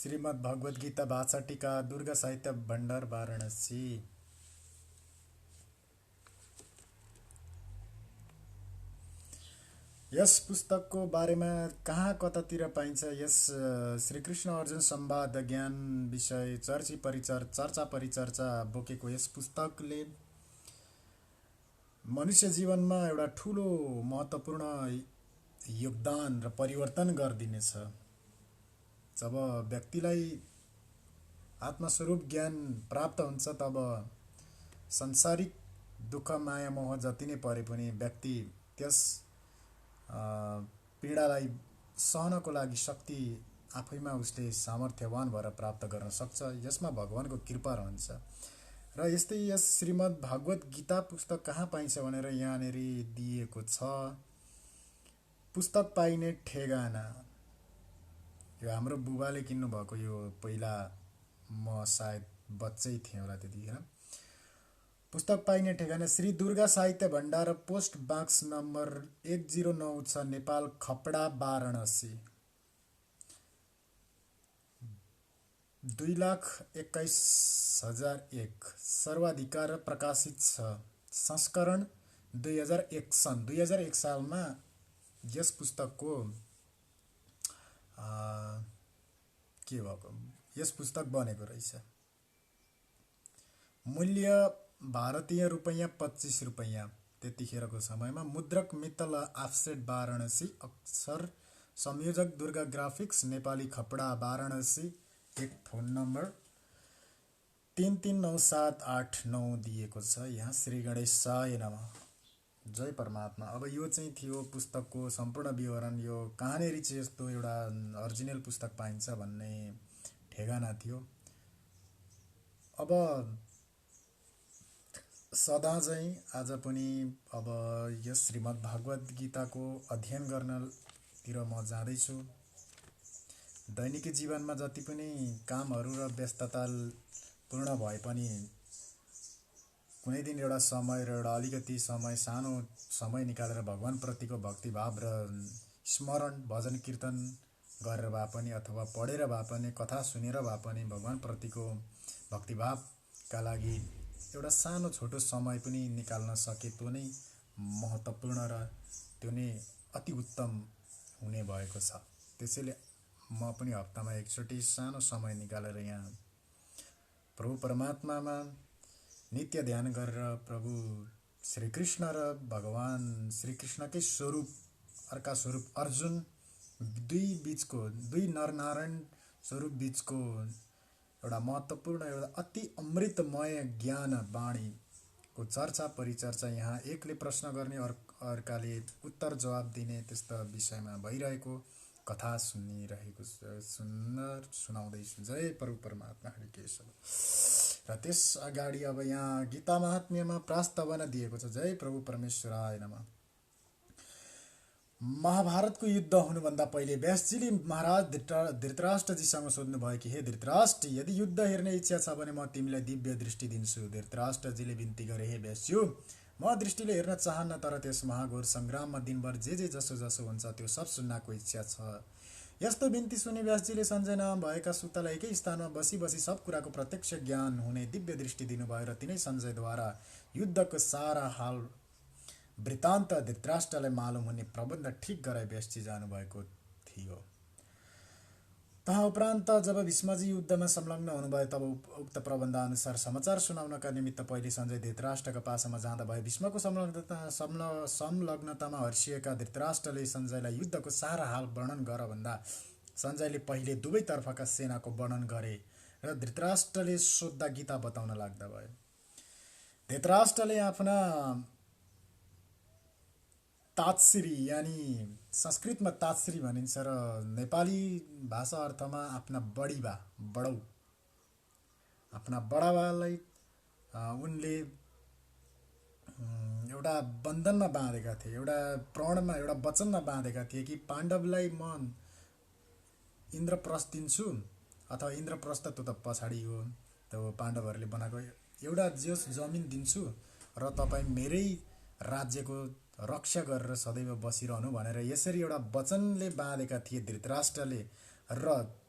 श्रीमद् भगवद गीता भाषा टीका दुर्गा साहित्य भण्डार वाराणसी। यस पुस्तकको बारेमा कहाँ कतातिर पाइन्छ? यस श्रीकृष्ण अर्जुन संवाद ज्ञान विषय चर्चा परिचर्चा बोकेको यस पुस्तकले मनुष्य जीवनमा एउटा ठूलो महत्त्वपूर्ण योगदान र परिवर्तन गरिदिनेछ। जब व्यक्तिलाई आत्मस्वरूप ज्ञान प्राप्त हुन्छ तब संसारिक दुःख माया मोह जति नै परे पनि व्यक्ति त्यस पीडालाई सहनको लागि शक्ति आफैमा उसले सामर्थ्यवान भएर प्राप्त गर्न सक्छ। यसमा भगवानको कृपा रहन्छ। र यस्तै यस श्रीमद् भागवत गीता पुस्तक कहाँ पाइन्छ भनेर यहाँनिर दिएको छ। पुस्तक पाइने ठेगाना यो हाम्रो बुबाले किन्नु भएको। यो पहिला म सायद बच्चै थिएँ होला त्यतिखेर। पुस्तक पाइने ठेगाना Shri Durga Sahitya Bhandar, post box number 1096, Nepal, Khapda, Varanasi. 2,21,001 सर्वाधिकार प्रकाशित छ। संस्करण 2001 सन् 2001 सालमा यस पुस्तकको के भएको यस पुस्तक बनेको रहेछ। मूल्य भारतीय रुपैयाँ 25 रुपैयाँ त्यतिखेरको समयमा। मुद्रक मित्तल अफसेट वाराणसी। अक्षर संयोजक दुर्गा ग्राफिक्स नेपाली, खपडा, वाराणसी। एक फोन नम्बर 339789 दिएको छ यहाँ। श्री गणेशाय नमः। जय परमात्मा। अब यो चाहिँ थियो पुस्तकको सम्पूर्ण विवरण। यो कहाँनेरि चाहिँ यस्तो एउटा ओरिजिनल पुस्तक पाइन्छ भन्ने ठेगाना थियो। अब सदा चाहिँ आज पनि अब यस श्रीमद् भागवत गीताको अध्ययन गर्नतिर म जाँदैछु। दैनिक जीवनमा जति पनि कामहरू र व्यस्तता पूर्ण भए पनि कुनै दिन एउटा समय र एउटा अलिकति समय, सानो समय निकालेर भगवान प्रतिको भक्तिभाव र स्मरण, भजन कीर्तन गरेर भए पनि अथवा पढेर भए पनि, कथा सुनेर भए पनि भगवान प्रतिको भक्तिभावका लागि एउटा सानो छोटो समय पनि निकाल्न सके त्यो नै महत्त्वपूर्ण र त्यो नै अति उत्तम हुने भएको छ। त्यसैले म पनि हप्तामा एकचोटि सानो समय निकालेर यहाँ प्रभु परमात्मामा नित्य ध्यान गरेर प्रभु श्रीकृष्ण र भगवान श्रीकृष्णकै स्वरूप, अर्का स्वरूप अर्जुन, दुई नरनारायण स्वरूप बीचको एउटा महत्त्वपूर्ण एउटा अति अमृतमय ज्ञान वाणीको चर्चा परिचर्चा यहाँ एकले प्रश्न गर्ने अर्काले उत्तर जवाब दिने त्यस्ता विषयमा भइरहेको कथा सुनाउँदैछु। जय प्रभु परमात्मा हरि केशव। र त्यस अगाडि अब यहाँ गीता महात्म्यमा प्रास्तावना दिएको छ। जय प्रभु परमेश्वराय नमः। महाभारतको युद्ध हुनुभन्दा पहिले व्यासजीले महाराज धृतराष्ट्रजीसँग सोध्नुभयो कि हे धृतराष्ट्र, यदि युद्ध हेर्ने इच्छा छ भने म तिमीलाई दिव्य दृष्टि दिन्छु। धृतराष्ट्रजीले बिन्ती गरे, हे व्यासज्यू, म दृष्टिले हेर्न चाहन्न, तर त्यस महाघोर सङ्ग्राममा दिनभर जे जसो हुन्छ त्यो सब सुन्नको इच्छा छ। यस्तो बिन्ती सुनि व्यासजीले सञ्जय नाम भएका सुतलाई एकै स्थानमा बसी सब कुराको प्रत्यक्ष ज्ञान हुने दिव्य दृष्टि दिनुभयो र तिनै सञ्जयद्वारा युद्धको सारा हाल वृत्तान्त धृतराष्ट्रलाई मालुम हुने प्रबन्ध ठिक गराई व्यासजी जानुभएको थियो। तहाँ उपरान्त जब भीष्मजी युद्धमा संलग्न हुनुभयो तब उक्त प्रबन्ध अनुसार समाचार सुनाउनका निमित्त पहिले सञ्जय धृतराष्ट्रका पासमा जाँदा भयो। भीष्मको संलग्नतामा हर्षिएका धृतराष्ट्रले सञ्जयलाई युद्धको सारा हाल वर्णन गर भन्दा सञ्जयले पहिले दुवैतर्फका सेनाको वर्णन गरे र धृतराष्ट्रले सोद्धा गीता बताउन लाग्दा भयो। धृतराष्ट्रले आफ्ना तात्श्री, यानी संस्कृतमा तात्श्री भनिन्छ र नेपाली भाषा अर्थमा आफ्ना बडौ, आफ्ना बडाबालाई उनले एउटा बन्धनमा बाँधेका थिए, एउटा प्रणमा, एउटा वचनमा बाँधेका थिए कि पाण्डवलाई म इन्द्रप्रस्थ दिन्छु, अथवा इन्द्रप्रस्थ त पछाडि हो, त्यो पाण्डवहरूले बनाएको एउटा जमिन दिन्छु र तपाईँ मेरै राज्यको रक्षा गरेर सदैव बसिरहनु भनेर यसरी एउटा वचनले बाँधेका थिए धृतराष्ट्रले। र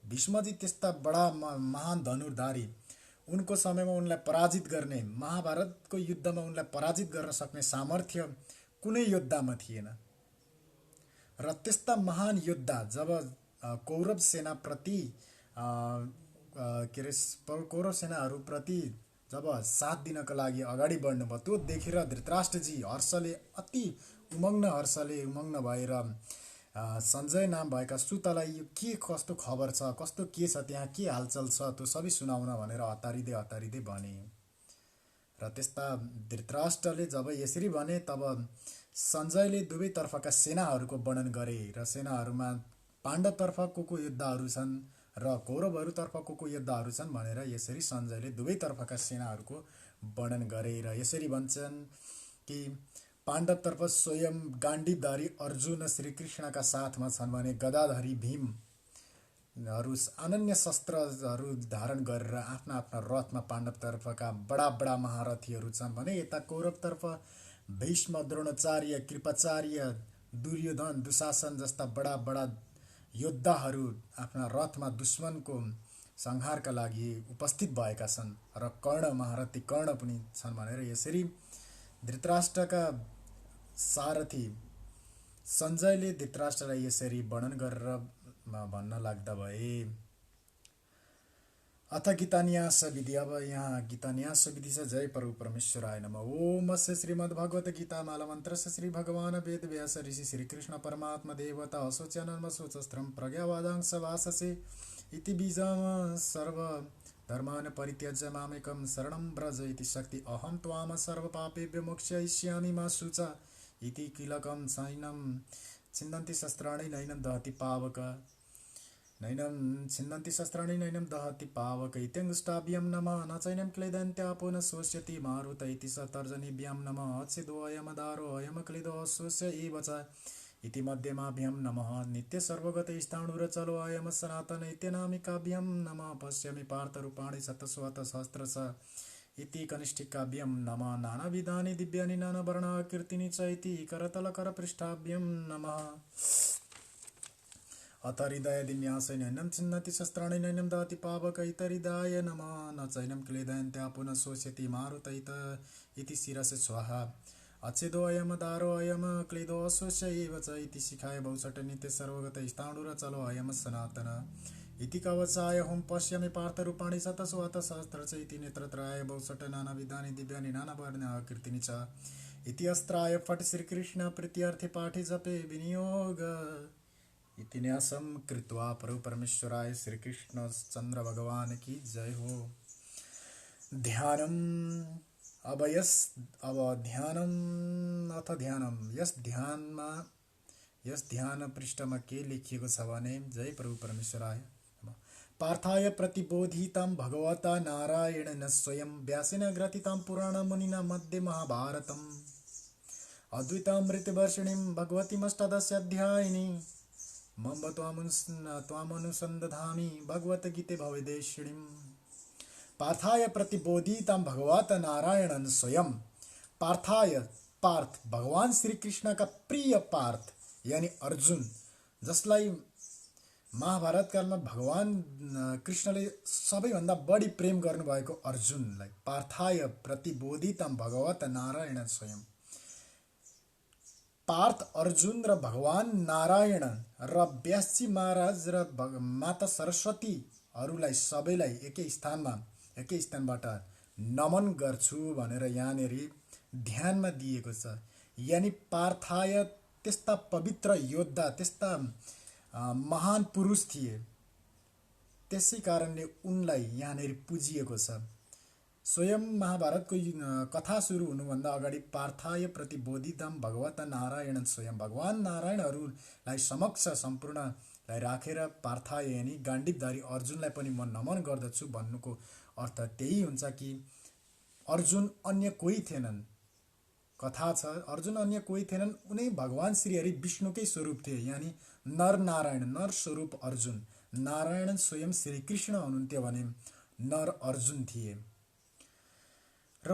भीष्मजी त्यस्ता बडा महान धनुर्धारी, उनको समयमा उनलाई पराजित गर्ने, महाभारतको युद्धमा उनलाई पराजित गर्न सक्ने सामर्थ्य कुनै योद्धामा थिएन। र त्यस्ता महान योद्धा जब कौरव सेनाप्रति कौरव सेनाहरूप्रति जब साथ दिनका लागि अगाडि बढ्नुभयो, त्यो देखेर धृतराष्ट्रजी अति उमङ्ग भएर सञ्जय नाम भएका सुतलाई यो के कस्तो खबर छ, कस्तो के छ, त्यहाँ के हालचाल छ, त्यो सबै सुनाउन भनेर हतारिँदै भने। र त्यस्ता धृतराष्ट्रले जब यसरी भने, तब सञ्जयले दुवैतर्फका सेनाहरूको वर्णन गरे र सेनाहरूमा पाण्डवतर्फ को योद्धाहरू छन् र कौरवहरूतर्फ को योद्धाहरू छन् भनेर यसरी सञ्जयले दुवैतर्फका सेनाहरूको वर्णन गरे। र यसरी भन्छन् कि पाण्डवतर्फ स्वयं गाण्डीवधारी अर्जुन श्रीकृष्णका साथमा छन् भने गदाधारी भीमहरू अनन्य शस्त्रहरू धारण गरेर आफ्ना आफ्ना रथमा पाण्डवतर्फका बडा महारथीहरू छन् भने यता कौरवतर्फ भीष्म, द्रोणाचार्य, कृपाचार्य, दुर्योधन, दुशासन जस्ता बडा योद्धाहरू आफ्ना रथमा दुश्मनको संहारका लागि उपस्थित भएका छन् र महारथी कर्ण पनि छन् भनेर यसरी धृतराष्ट्रका सारथी सञ्जयले धृतराष्ट्रलाई यसरी वर्णन गरेर भन्न लाग्दा भए। अथ गीतान्यास विधि। अब यहाँ गीतान्यास विधि छ। जय प्रभु परमेश्वराय नमः। ओम अस्य श्रीमद्भगवत गीता माला मन्त्रस्य श्री भगवान वेद व्यास ऋषि श्री कृष्ण परमात्मा देवता अशोच्यनन्म शोचस्त्रम प्रज्ञावादांश भाषसे इति बीजम सर्व धर्मान् परित्यज्य मामेकं शरणं व्रज इति शक्ति अहं त्वाम सर्व पापेभ्यो मोक्षयिष्यामि मा शुच इति किलकं सैनं छिन्दन्ति शस्त्राणि नैनं दहति पावक नैनं छिन्दन्ति शस्त्राणि नैनं दहति पावक इत्यङ्गुष्टाभ्यां नमः न चैनं क्लेदन्त्यापो न शोष्यति मारुत इति स तर्जनीभ्यां नमः अच्छेदोऽयमदारो अयम क्लेदो शोष्य एव च इति मध्यमाभ्यां नमः नित्य सर्वगत स्थाणुरचलो अयम सनातन इत्यनामिकाभ्यां नमः पश्यामि पार्थरूपाणि शतस्वत सहस्रश इति कनिष्ठिकाभ्यां नमः नानाविधानि दिव्यानि नानावर्णाकृतीनि च इति करतलकरपृष्ठाभ्यां नमः अथ हृदयदिन्यासै नैनं छिन्दन्ति शस्त्राणि नैनं दहति पावक इतहृदाय नमः न चैनं क्लेदयन्त्यापो न शोष्यति मारुत इति शिरसे स्वाहा अच्छेदोऽयमदारो अयम क्लेदो अशोष्य एव च इति शिखाय बहुषट् नित्य सर्वगत स्थाणुरचलो अयम सनातन इति कवचाय हुं पश्यामि पार्थरूपाणि शतस्वत सहस्र च इति नेत्रत्राय बहुषट् नानाविधानि दिव्यानि नानावर्णाकृतीनि च इति अस्त्राय फट् श्रीकृष्ण प्रीत्यर्थे पाठे जपे विनियोग इति न्यासं कृत्वा प्रभु परमेश्वराय श्रीकृष्ण चंद्र भगवान की जय हो। ध्यानम। अब ध्यानम अथ ध्यानम। यस ध्यान पृष्ठमा के लेखिएको छ भने जय प्रभु परमेश्वराय पार्थाय प्रतिबोधितं भगवता नारायणेन स्वयं व्यासेन ग्रथितं पुराणमुनिना मध्ये महाभारतम् अद्वैतामृतवर्षिणीं भगवतीमष्टादशाध्यायिनी मम त्वामनुसन्दधामि भगवद्गीते भवदेशिणीम्। पार्थाय प्रतिबोधितं भगवत नारायणन स्वयं। पार्थाय पार्थ भगवान श्री कृष्ण का प्रिय पार्थ यानी अर्जुन, जसलाई महाभारत कालमा भगवान कृष्णले सबैभन्दा बढी प्रेम गर्नुभएको अर्जुनलाई पार्थाय प्रतिबोधितं भगवत नारायण स्वयं। पार्थ अर्जुन र भगवान नारायण र व्यासजी महाराज र माता सरस्वतीहरूलाई सबैलाई एकै स्थानबाट नमन गर्छु भनेर यहाँनेरि ध्यानमा दिएको छ। यानी पार्थाय त्यस्ता पवित्र योद्धा, त्यस्ता महान पुरुष थिए, त्यसै कारणले उनलाई यहाँनेरि पूजिएको छ। स्वयं महाभारतको कथा सुरु हुनुभन्दा अगाडि पार्थाय प्रतिबोधितं भगवत नारायण स्वयं भगवान नारायणहरूलाई समक्ष सम्पूर्णलाई राखेर पार्थाय यानी गाण्डीवधारी अर्जुनलाई पनि म नमन गर्दछु भन्नुको अर्थ त्यही हुन्छ कि अर्जुन अन्य कोही थिएनन्। कथा छ अर्जुन अन्य कोही थिएनन्, उनै भगवान श्रीहरि विष्णुकै स्वरूप थिए। यानी नर नारायण, नर स्वरूप अर्जुन, नारायण स्वयं श्रीकृष्ण हुनुहुन्थ्यो भने नर अर्जुन थिए। र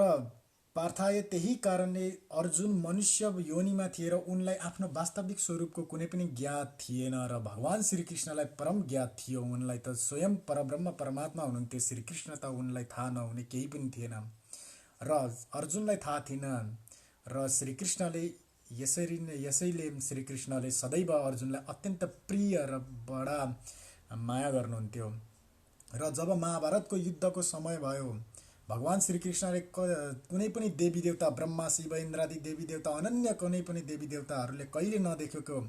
पार्थाय त्यही कारणले अर्जुन मनुष्य योनिमा थिए र उनलाई आफ्नो वास्तविक स्वरूपको कुनै पनि ज्ञात थिएन र भगवान श्रीकृष्णलाई परम ज्ञात थियो। उनलाई त स्वयं परब्रह्म परमात्मा हुनुहुन्थ्यो। श्रीकृष्ण त उनलाई थाहा नहुने केही पनि थिएन र अर्जुनलाई थाहा थिएन र श्रीकृष्णले यसैले श्रीकृष्णले सदैव अर्जुनलाई अत्यन्त प्रिय र बडा माया गर्नुहुन्थ्यो। र जब महाभारतको युद्धको समय भयो, भगवान श्रीकृष्णले कुनै पनि देवी देवता, ब्रह्मा शिव इन्द्रादि देवी देवता, अनन्य कुनै पनि देवी देवताहरूले कहिले नदेखेको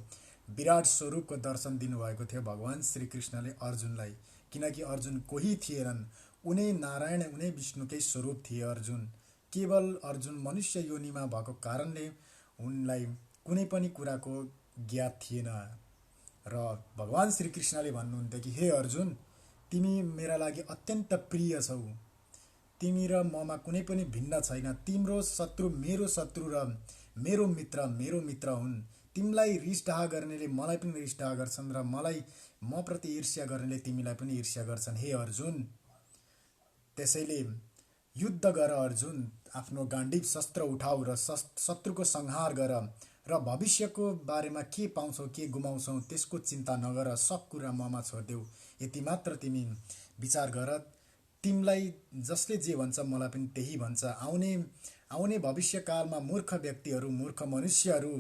विराट स्वरूपको दर्शन दिनुभएको थियो भगवान श्रीकृष्णले अर्जुनलाई। किनकि अर्जुन कोही थिएनन्, उनै नारायण, उनै विष्णुकै स्वरूप थिए अर्जुन। केवल अर्जुन मनुष्य योनिमा भएको कारणले उनलाई कुनै पनि कुराको ज्ञात थिएन र भगवान श्रीकृष्णले भन्नुहुन्थ्यो कि हे अर्जुन, तिमी मेरा लागि अत्यन्त प्रिय छौ, तिमी र ममा कुनै पनि भिन्न छैन। तिम्रो शत्रु मेरो शत्रु र मेरो मित्र हुन्। तिमीलाई रिसडाह गर्नेले मलाई पनि रिसडाह गर्छन् र म प्रति ईर्ष्या गर्नेले तिमीलाई पनि ईर्ष्या गर्छन्। हे अर्जुन, त्यसैले युद्ध गर अर्जुन, आफ्नो गाण्डीव शस्त्र उठाऊ र शत्रुको संहार गर र भविष्यको बारेमा के पाउँछौ के गुमाउँछौ त्यसको चिन्ता नगर, सब कुरा ममा छोडिदेऊ। यति मात्र तिमी विचार गर। तिमीलाई जसले जे भन्छ मलाई पनि त्यही भन्छ। आउने भविष्यकालमा मूर्ख व्यक्तिहरू, मूर्ख मनुष्यहरू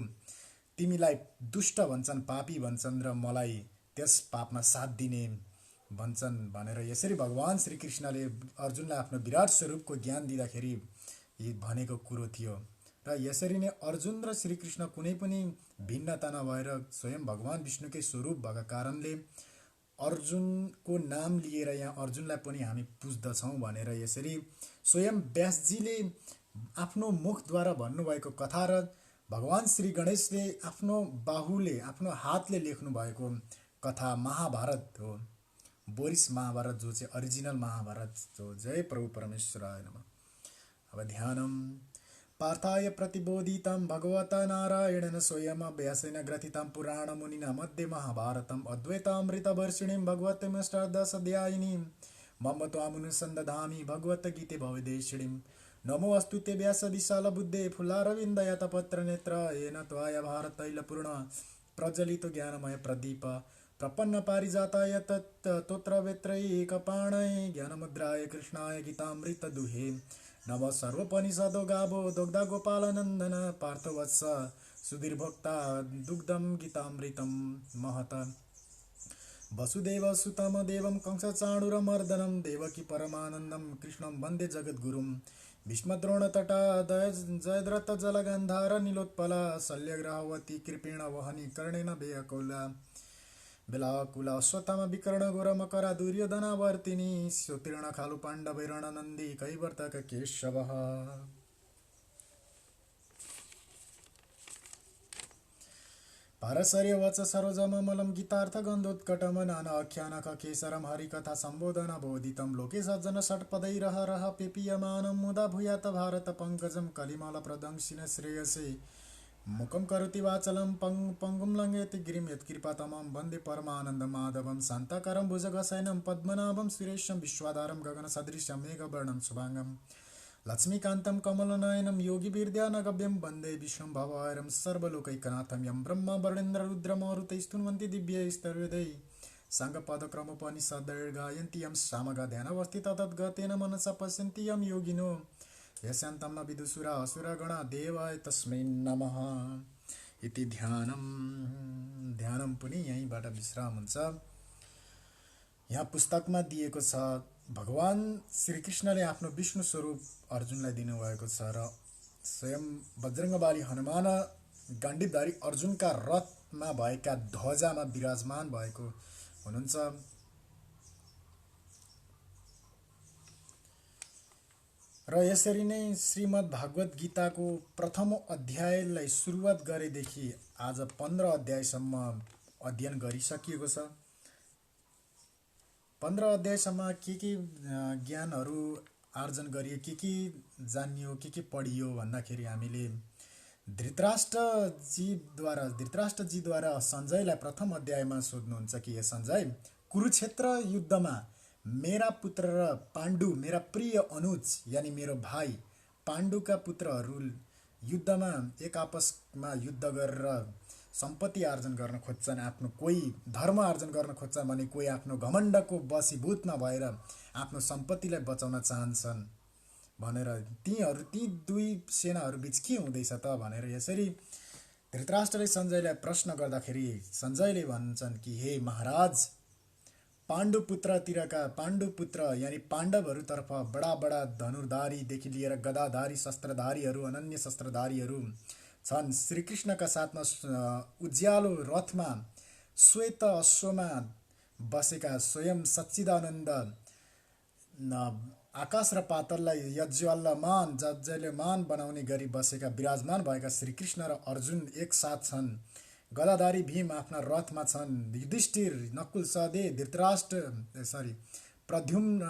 तिमीलाई दुष्ट भन्छन्, पापी भन्छन् र मलाई त्यस पापमा साथ दिने भन्छन् भनेर यसरी भगवान श्रीकृष्णले अर्जुनलाई आफ्नो विराट स्वरूपको ज्ञान दिँदाखेरि भनेको कुरो थियो। र यसरी नै अर्जुन र श्रीकृष्ण कुनै पनि भिन्नता नभएर स्वयं भगवान विष्णुकै स्वरूप भएका कारणले अर्जुनको नाम लिएर यहाँ अर्जुनलाई पनि हामी पुज्दछौँ भनेर यसरी स्वयं व्यासजीले आफ्नो मुखद्वारा भन्नुभएको कथा र भगवान श्री गणेशले आफ्नो बाहुले, आफ्नो हातले लेख्नु भएको कथा महाभारत हो। बोरिस महाभारत जो चाहिँ ओरिजिनल महाभारत हो। जय प्रभु परमेश्वराय नमः। अब ध्यानम पार्थाय प्रतिबोधितं भगवता नारायणेन स्वयं व्यासेन ग्रथितं पुराणमुनिना मध्ये महाभारतम् अद्वैतामृतवर्षिणीं भगवतीमष्टादशाध्यायिनीं मम त्वामनुसन्दधामि भगवद्गीते भवदेशिणीं। नमो अस्तु ते व्यास विशालबुद्धे फुल्लारविन्दयतपत्रनेत्र येन त्वया भारतैलपूर्ण प्रज्वलितो ज्ञानमय प्रदीप प्रपन्न पारिजाताय तोत्रवेत्रैकपाणये ज्ञानमुद्राय कृष्णाय गीतामृतदुहे नमः सर्वोपनिषदो गावो दुग्धा गोपालनन्दन पार्थवत्स सुधीर्भोक्ता दुग्धं गीतामृतं महत वसुदेवसुतं देवं कंसचाणूरमर्दनं देवकी परमानन्दं कृष्णं वन्दे जगद्गुरुं भीष्मद्रोणतटा जयद्रथ जलगन्धार नीलोत्पला शल्यग्राहवती कृपेण वहनी कर्णेन वेयकुला बेलाकुला स्वतम विकर्ण घोर मकरा दुर्योधनावर्तिनी सुतीर्ण खालु पाण्डवैरण नन्दी कैवर्तक केशवः। पारशर्य वच सरोजममलं गीतार्थ गन्धोत्कटम नाना आख्यानक केसरम हरिकथा सम्बोधन बोधितं लोके सज्जन षट्पदैरह रह पेपीयमानं मुदा भूयात भारत पंकजं कलिमल प्रदंशिन श्रेयसे मुखं करोति वाचलं पंगुं लंघयति गिरिं यत्कृपातमं वन्दे परमानन्दं माधवं शान्ताकारं भुजगशयनं पद्मनाभं सुरेशं विश्वाधारं गगनसदृशं मेघवर्णं शुभांगं लक्ष्मीकान्तं कमलनयनं योगिवीर्ध्यानगव्यं वन्दे विष्णुं भवहरं सर्वलोकैकनाथं यं ब्रह्मा वरुणेन्द्र रुद्रमरुतैस्तुन्वन्ति दिव्यैस्तर्वेदैः साङ्गपदक्रमोपनिषद्गायन्ति यं सामगा ध्यानावस्थिता तद्गतेन मनसा पश्यन्ति यं योगिनो यस्यान्तं न विदुषुरा असुरगणा देवाय तस्मै नमः इति ध्यानम पनि यहीँबाट विश्राम हुन्छ। यहाँ पुस्तकमा दिएको छ भगवान श्रीकृष्णले आफ्नो विष्णु स्वरूप अर्जुनलाई दिनुभएको छ र स्वयं बजरङ्गबाली हनुमान गाण्डीवधारी अर्जुनका रथमा भएका ध्वजामा विराजमान भएको हुनुहुन्छ। र यसरी नै श्रीमद् भागवत गीताको प्रथम अध्यायलाई सुरुवात गरेदेखि आज 15 अध्यायसम्म अध्ययन गरिसकिएको छ। 15 अध्यायसम्म के ज्ञानहरू आर्जन गरियो, के जानियो, के पढियो भन्दाखेरि हामीले धृतराष्ट्रजीद्वारा सञ्जयलाई प्रथम अध्यायमा सोध्नुहुन्छ कि हे सञ्जय, कुरुक्षेत्र युद्धमा मेरा पुत्र र पाण्डु, मेरा प्रिय अनुज यानी मेरो भाइ पाण्डुका पुत्रहरू युद्धमा एक आपसमा युद्ध गरेर सम्पत्ति आर्जन गर्न खोज्छन्, आफ्नो कोही धर्म आर्जन गर्न खोज्छन् भने कोही आफ्नो घमण्डको वशीभूत नभएर आफ्नो सम्पत्तिलाई बचाउन चाहन्छन् भनेर ती दुई सेनाहरू बीच के हुँदैछ त भनेर यसरी धृतराष्ट्रले सञ्जयलाई प्रश्न गर्दाखेरि सञ्जयले भन्छन् कि हे महाराज, पाण्डुपुत्र यानि पाण्डवहरूतर्फ बडा बडा धनुर्धारीदेखि लिएर गदाधारी शस्त्रधारीहरू, अनन्य शस्त्रधारीहरू छन्। श्रीकृष्णका साथमा उज्यालो रथमा श्वेत अश्वमा बसेका स्वयं सच्चिदानन्द आकाश र पातललाई यज्ज्वल्यमान बनाउने गरी बसेका विराजमान भएका श्रीकृष्ण र अर्जुन एक साथ छन्। गदाधारी भीम आफ्ना रथमा छन्। युधिष्ठिर, नकुल सहदेव, प्रद्युम्न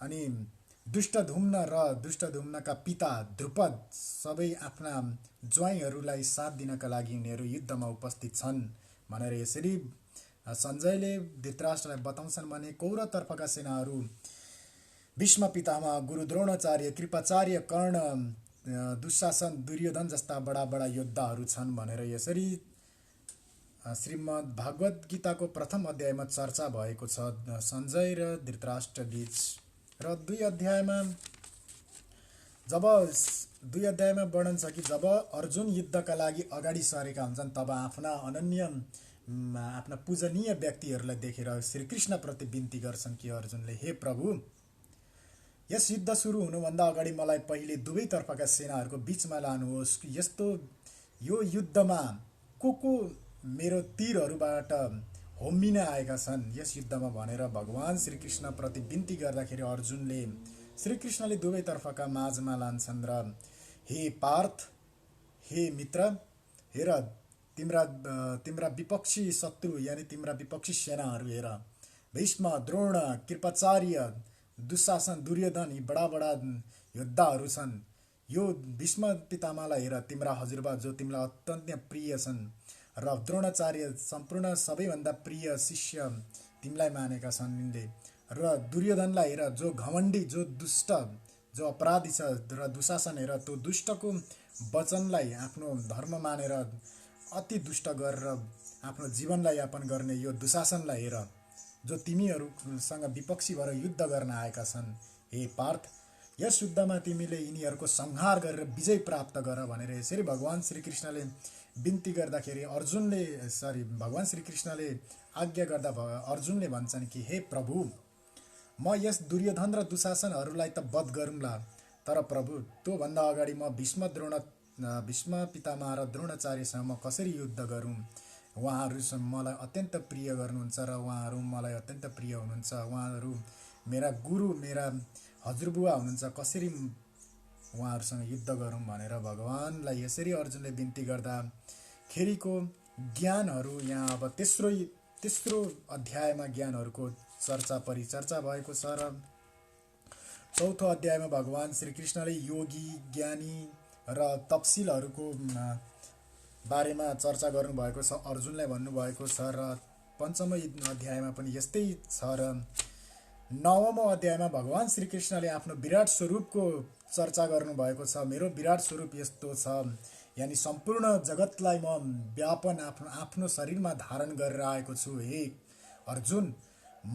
अनि दुष्टधुम्नका पिता द्रुपद सबै आफ्ना ज्वाइँहरूलाई साथ दिनका लागि उनीहरू युद्धमा उपस्थित छन् भनेर यसरी सञ्जयले धृतराष्ट्रलाई बताउँछन् भने कौरवतर्फका सेनाहरू भीष्म पितामह, गुरु द्रोणाचार्य, कृपाचार्य, कर्ण, दुशासन, दुर्योधन जस्ता बडा बडा योद्धाहरू छन् भनेर यसरी श्रीमद् भागवत गीताको प्रथम अध्यायमा चर्चा भएको छ सञ्जय र धृतराष्ट्र बीच। र दुई अध्यायमा वर्णन छ कि जब अर्जुन युद्धका लागि अगाडि सरेका हुन्छन् तब आफ्ना पूजनीय व्यक्तिहरूलाई देखेर श्रीकृष्णप्रति बिन्ती गर्छन् कि अर्जुनले, हे प्रभु, यस युद्ध सुरु हुनुभन्दा अगाडि मलाई पहिले दुवैतर्फका सेनाहरूको बीचमा लानुहोस्। यो युद्धमा को मेरो तीरहरूबाट होमिन आएका छन् यस युद्धमा भनेर भगवान श्रीकृष्णप्रति बिन्ती गर्दाखेरि अर्जुनले श्रीकृष्णले दुवैतर्फका माझमा लान्छन् र हे पार्थ, हे मित्र, हेर तिम्रा विपक्षी शत्रु यानि तिम्रा विपक्षी सेनाहरू हेर, भीष्म, द्रोण, कृपाचार्य, दुशासन, दुर्योधन यी बडा बडा योद्धाहरू छन्। यो भीष्म पितामहलाई हेर, तिम्रा हजुरबा जो तिमीलाई अत्यन्त प्रिय छन्, र द्रोणाचार्य सम्पूर्ण सबैभन्दा प्रिय शिष्य तिमीलाई मानेका छन् यिनले, र दुर्योधनलाई हेर जो घमण्डी, जो दुष्ट, जो अपराधी छ, र दुशासन हेर त्यो दुष्टको वचनलाई आफ्नो धर्म मानेर अति दुष्ट गरेर आफ्नो जीवनलाई यापन गर्ने यो दुशासनलाई हेर जो तिमीहरूसँग विपक्षी भएर युद्ध गर्न आएका छन्। हे पार्थ, यस युद्धमा तिमीले यिनीहरूको संहार गरेर विजय प्राप्त गर भनेर यसरी भगवान श्रीकृष्णले बिन्ती गर्दाखेरि भगवान श्रीकृष्णले आज्ञा गर्दा अर्जुनले भन्छन् कि हे प्रभु, म यस दुर्योधन र दुशासनहरूलाई त वध गरौँला, तर प्रभु त्योभन्दा अगाडि म भीष्म पितामह र द्रोणाचार्यसँग म कसरी युद्ध गरौँ? उहाँहरू मलाई अत्यन्त प्रिय गर्नुहुन्छ र उहाँहरू मलाई अत्यन्त प्रिय हुनुहुन्छ। उहाँहरू मेरा गुरु, मेरा हजुरबुवा हुनुहुन्छ, कसरी उहाँहरूसँग युद्ध गरौँ भनेर भगवानलाई यसरी अर्जुनले बिन्ती गर्दा खेरीको ज्ञानहरू यहाँ अब तेस्रो अध्यायमा ज्ञानहरूको परिचर्चा भएको छ र चौथो अध्यायमा भगवान श्रीकृष्णले योगी, ज्ञानी र तपसिलहरूको बारेमा चर्चा गर्नुभएको छ, अर्जुनलाई भन्नुभएको छ। र पञ्चम अध्यायमा पनि यस्तै छ। र नवमौँ अध्यायमा भगवान श्रीकृष्णले आफ्नो विराट स्वरूपको चर्चा गर्नुभएको छ। मेरो विराट स्वरूप यस्तो छ, यानि सम्पूर्ण जगतलाई म व्यापन आफ्नो शरीरमा धारण गरेर आएको छु। हे अर्जुन,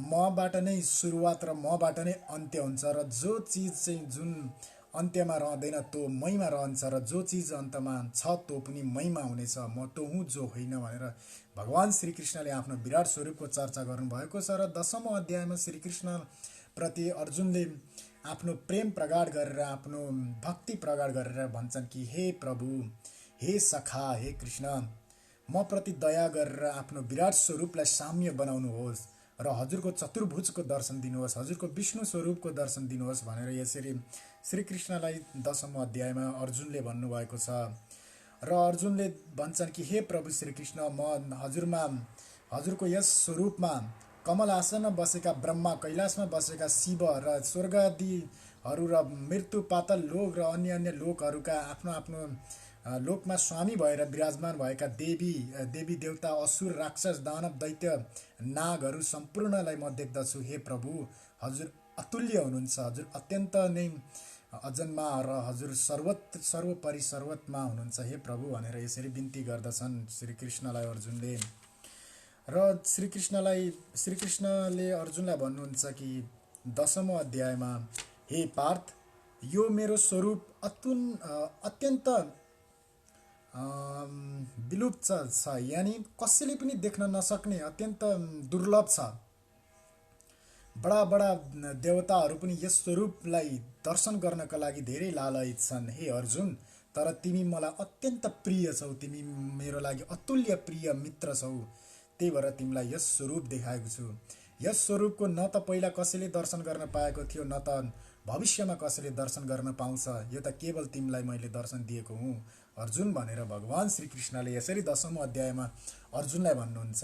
मबाट नै सुरुवात र मबाट नै अन्त्य हुन्छ, र जो चिज चाहिँ जुन अन्त्यमा रहँदैन त्यो मैमा रहन्छ, र जो चिज अन्तमा छ त्यो पनि मैमा हुनेछ, म त्यो हुँ जो होइन भनेर भगवान श्रीकृष्णले आफ्नो विराट स्वरूपको चर्चा गर्नुभएको छ। र दशमौँ अध्यायमा श्रीकृष्ण प्रति अर्जुनले आफ्नो प्रेम प्रगाड गरेर, आफ्नो भक्ति प्रगाड गरेर भन्छन् कि हे प्रभु, हे सखा, हे कृष्ण, म प्रति दया गरेर आफ्नो विराट स्वरूपलाई साम्य बनाउनुहोस् र हजुरको चतुर्भुजको दर्शन दिनुहोस्, हजुरको विष्णु स्वरूपको दर्शन दिनुहोस् भनेर यसरी श्रीकृष्णलाई दशमौँ अध्यायमा अर्जुनले भन्नुभएको छ। र अर्जुनले भन्छन् कि हे प्रभु श्रीकृष्ण, म हजुरको यस स्वरूपमा कमल आसनमा बसेका ब्रह्मा, कैलाशमा बसेका शिव र स्वर्ग आदिहरू र मृत्यु, पाताल लोक र अन्य लोकहरूका आफ्नो लोकमा स्वामी भएर विराजमान भएका देवी देवता, असुर, राक्षस, दानव, दैत्य, नागहरू सम्पूर्णलाई म देख्दछु। हे प्रभु, हजुर अतुल्य हुनुहुन्छ, हजुर अत्यन्त नै अजन्मा र हजुर सर्वोपरि सर्वतमा हुनुहुन्छ हे प्रभु भनेर यसरी बिन्ती गर्दछन् श्रीकृष्णलाई अर्जुनले। र श्रीकृष्णले अर्जुनलाई भन्नुहुन्छ कि 10औं अध्यायमा, हे पार्थ, यो मेरो स्वरूप अत्यन्त विलुप्त छ, यानि कसैले पनि देख्न नसक्ने अत्यन्त दुर्लभ छ। बडा बडा देवताहरू पनि यस स्वरूपलाई दर्शन गर्नका लागि धेरै लालयित छन् हे अर्जुन। तर तिमी मलाई अत्यन्त प्रिय छौ, तिमी मेरो लागि अतुल्य प्रिय मित्र छौ, त्यही भएर तिमीलाई यस स्वरूप देखाएको छु। यस स्वरूपको न त पहिला कसैले दर्शन गर्न पाएको थियो, न त भविष्यमा कसैले दर्शन गर्न पाउँछ। यो त केवल तिमीलाई मैले दर्शन दिएको हुँ अर्जुन भनेर भगवान श्रीकृष्णले यसरी 10औं अध्यायमा अर्जुनलाई भन्नुहुन्छ।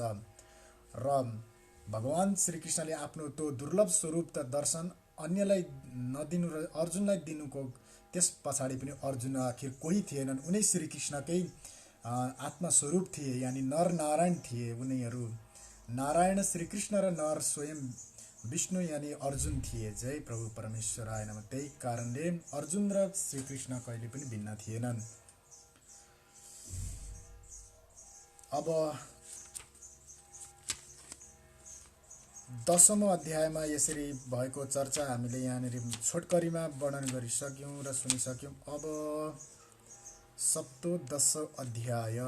र भगवान श्रीकृष्णले आफ्नो त्यो दुर्लभ स्वरूप त दर्शन अन्यलाई नदिनु र अर्जुनलाई दिनुको त्यस पछाडि पनि अर्जुन आखिर कोही थिएनन्, उनै श्रीकृष्णकै आत्मस्वरूप थिए, यानि नर नारायण थिए। उनीहरू नारायण श्रीकृष्ण र नर स्वयं विष्णु यानि अर्जुन थिए। जय प्रभु परमेश्वराय नमः। त्यही कारणले अर्जुन र श्रीकृष्ण कहिले पनि भिन्न थिएनन्। अब 10औं अध्यायमा यसरी भएको चर्चा हामीले यहाँनिर छोटकरीमा वर्णन गरिसक्यौँ र सुनिसक्यौँ। अब सप्तदश अध्याय।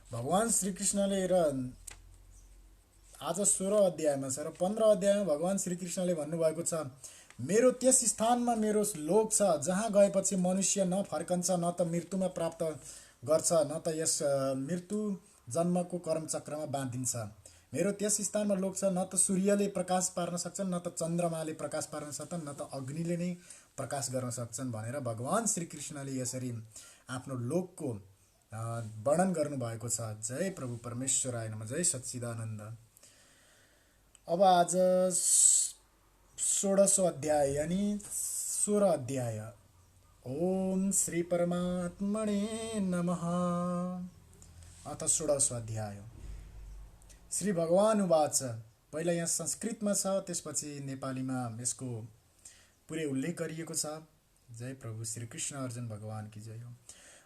भगवान श्रीकृष्णले र आज 16 अध्यायमा छ र 15 अध्यायमा भगवान श्रीकृष्णले भन्नुभएको छ, मेरो त्यस स्थानमा मेरो लोक छ जहाँ गएपछि मनुष्य न फर्कन्छ, न त मृत्युमा प्राप्त गर्छ, न त यस मृत्यु जन्मको कर्मचक्रमा बाँधिन्छ। मेरो त्यस स्थानमा लोक छ, न त सूर्यले प्रकाश पार्न सक्छन्, न त चन्द्रमाले प्रकाश पार्न सक्छन्, न त अग्निले नै प्रकाश गर्न सक्छन् भनेर भगवान श्रीकृष्णले यसरी आफ्नो लोकको वर्णन गर्नुभएको छ। जय प्रभु परमेश्वराय नमः। जय सच्चिदानन्द। अब आज 16औं अध्याय यानि 16 अध्याय। ओम श्री परमात्मने नमः। अथ 16औं अध्याय। श्री भगवान उवाच। पहिला यहाँ संस्कृतमा छ, त्यसपछि नेपालीमा यसको पुरै उल्लेख गरिएको छ। जय प्रभु श्रीकृष्ण अर्जुन भगवान की जय हो।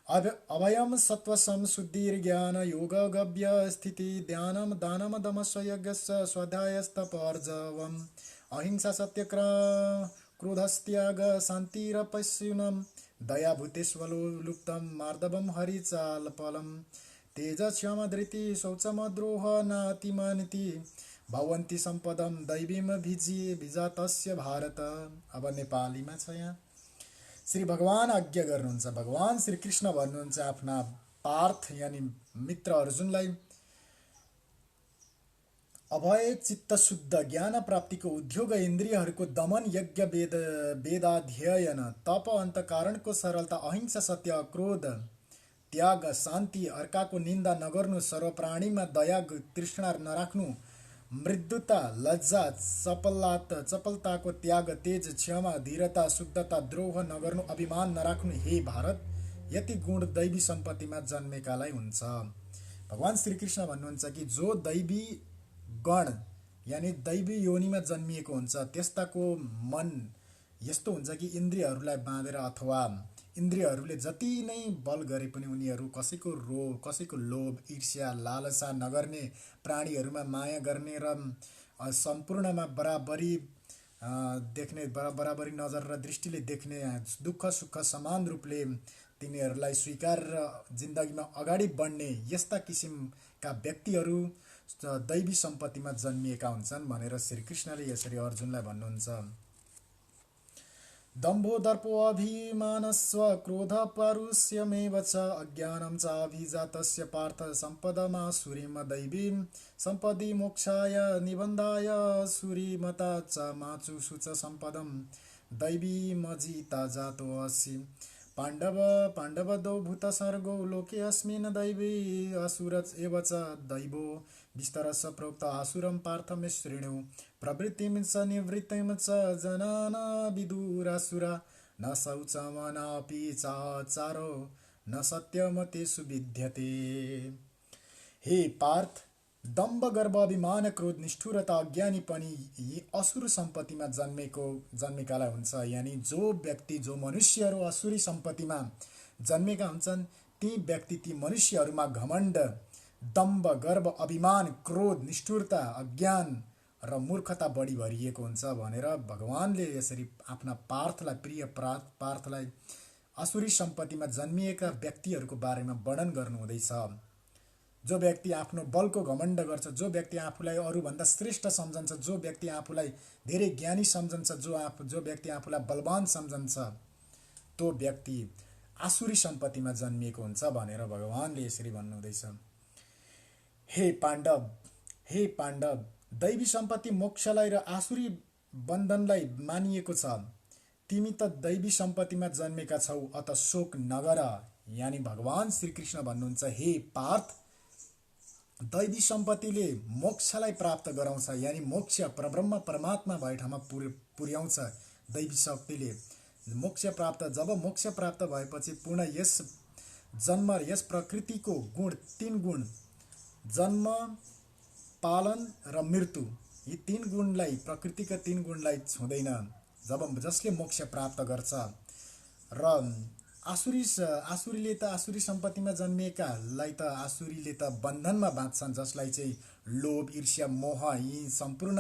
अभयम सत्वसम शुद्धिर्ज्ञान योग गव्य स्थिति ध्यानम दानम दमश यज्ञस्य स्वाध्यायस्तपर्जवम अहिंसा सत्यक्रोधस्त्याग शान्तिरपश्युनम दया भूतेष्वलुप्तम मार्दवम हरिचालपलम तेज क्षमा धृति शौचमद्रोह नातिमानिति भवन्ति सम्पदम दैवीम भिजातस्य भारत। अब नेपालीमा छ। यहाँ श्री भगवान आज्ञा गर्नुहुन्छ। भगवान श्रीकृष्ण भन्नुहुन्छ आफ्ना पार्थ यानि मित्र अर्जुनलाई, अभय चित्त शुद्ध ज्ञान प्राप्तिको उद्योग इन्द्रियहरूको दमन यज्ञ वेदाध्ययन तप अन्तकारणको सरलता अहिंसा सत्य क्रोध त्याग शान्ति अर्काको निन्दा नगर्नु सर्वप्राणीमा दया तृष्णा नराख्नु मृदुता लज्जा चपलताको त्याग तेज क्षमा धीरता शुद्धता द्रोह नगर्नु अभिमान नराख्नु हे भारत यति गुण दैवी सम्पत्तिमा जन्मेकालाई हुन्छ। भगवान श्रीकृष्ण भन्नुहुन्छ कि जो दैवी गण यानि दैवी योनिमा जन्मिएको हुन्छ त्यस्ताको मन यस्तो हुन्छ कि इन्द्रियहरूलाई बाँधेर अथवा इन्द्रियहरूले जति नै बल गरे पनि उनीहरू कसैको लोभ ईर्ष्या लालसा नगर्ने, प्राणीहरूमा माया गर्ने र सम्पूर्णमा बराबरी देख्ने, बराबरी नजर र दृष्टिले देख्ने, दुःख सुख समान रूपले तिनीहरूलाई स्वीकार र जिन्दगीमा अगाडि बढ्ने यस्ता किसिमका व्यक्तिहरू दैवी सम्पत्तिमा जन्मिएका हुन्छन् भनेर श्रीकृष्णले यसरी अर्जुनलाई भन्नुहुन्छ। दम्भो दर्पो अभिमानस्व क्रोध पारुष्यमेव च अज्ञानं च अभिजातस्य पार्थ सम्पदमासुरीं दैवीं सम्पदि मोक्षाय निबन्धाय सुरीमता च माचुषु च सम्पदं दैवी मजिता जातो असि पाण्डव पाण्डव दौ भूत सर्गो लोके अस्मिन् दैवी असुरच एव च दैवो विस्तरस प्रोक्त आसुरं पार्थ मे शृणु प्रवृत्तिं च निवृत्तिं च जनान विदुरासुरा न शौचमनापि चाचारो न सत्यमतेषु विद्यते। हे पार्थ, दम्भ गर्व अभिमान क्रोध निष्ठुरता अज्ञानी पनि यी असुर सम्पत्तिमा जन्मेकालाई हुन्छ। यानि जो व्यक्ति जो मनुष्यहरू असुरी सम्पत्तिमा जन्मेका हुन्छन् ती व्यक्ति ती मनुष्यहरूमा घमण्ड दम्भ गर्व अभिमान क्रोध निष्ठुरता अज्ञान र मूर्खता बढी भरिएको हुन्छ भनेर भगवानले यसरी आफ्ना पार्थलाई प्रिय पार्थलाई असुरी सम्पत्तिमा जन्मिएका व्यक्तिहरूको बारेमा वर्णन गर्नुहुँदैछ। जो व्यक्ति आफ्नो बलको घमण्ड गर्छ, जो व्यक्ति आफूलाई अरूभन्दा श्रेष्ठ सम्झन्छ, जो व्यक्ति आफूलाई धेरै ज्ञानी सम्झन्छ, जो व्यक्ति आफूलाई बलवान सम्झन्छ, त्यो व्यक्ति आसुरी सम्पत्तिमा जन्मिएको हुन्छ भनेर भगवानले यसरी भन्नुहुँदैछ। हे पाण्डव, दैवी सम्पत्ति मोक्षलाई र आसुरी बन्धनलाई मानिएको छ। तिमी त दैवी सम्पत्तिमा जन्मेका छौ, अत शोक नगर। यानी भगवान श्रीकृष्ण भन्नुहुन्छ, हे पार्थ, दैवी सम्पत्तिले मोक्षलाई प्राप्त गराउँछ। यानी मोक्ष परब्रह्म परमात्मा भए ठाउँमा पुर्याउँछ। दैवी शक्तिले मोक्ष प्राप्त, जब मोक्ष प्राप्त भएपछि पुनः यस जन्म यस प्रकृतिको गुण, तीन गुण, जन्म पालन र मृत्यु, यी तीन गुणलाई, प्रकृतिका तीन गुणलाई छुँदैन जब जसले मोक्ष प्राप्त गर्छ। र आसुरीले त आसुरी सम्पत्तिमा जन्मिएकालाई त आसुरीले त बन्धनमा बाँध्छन्, जसलाई चाहिँ लोभ ईर्ष्या मोह यी सम्पूर्ण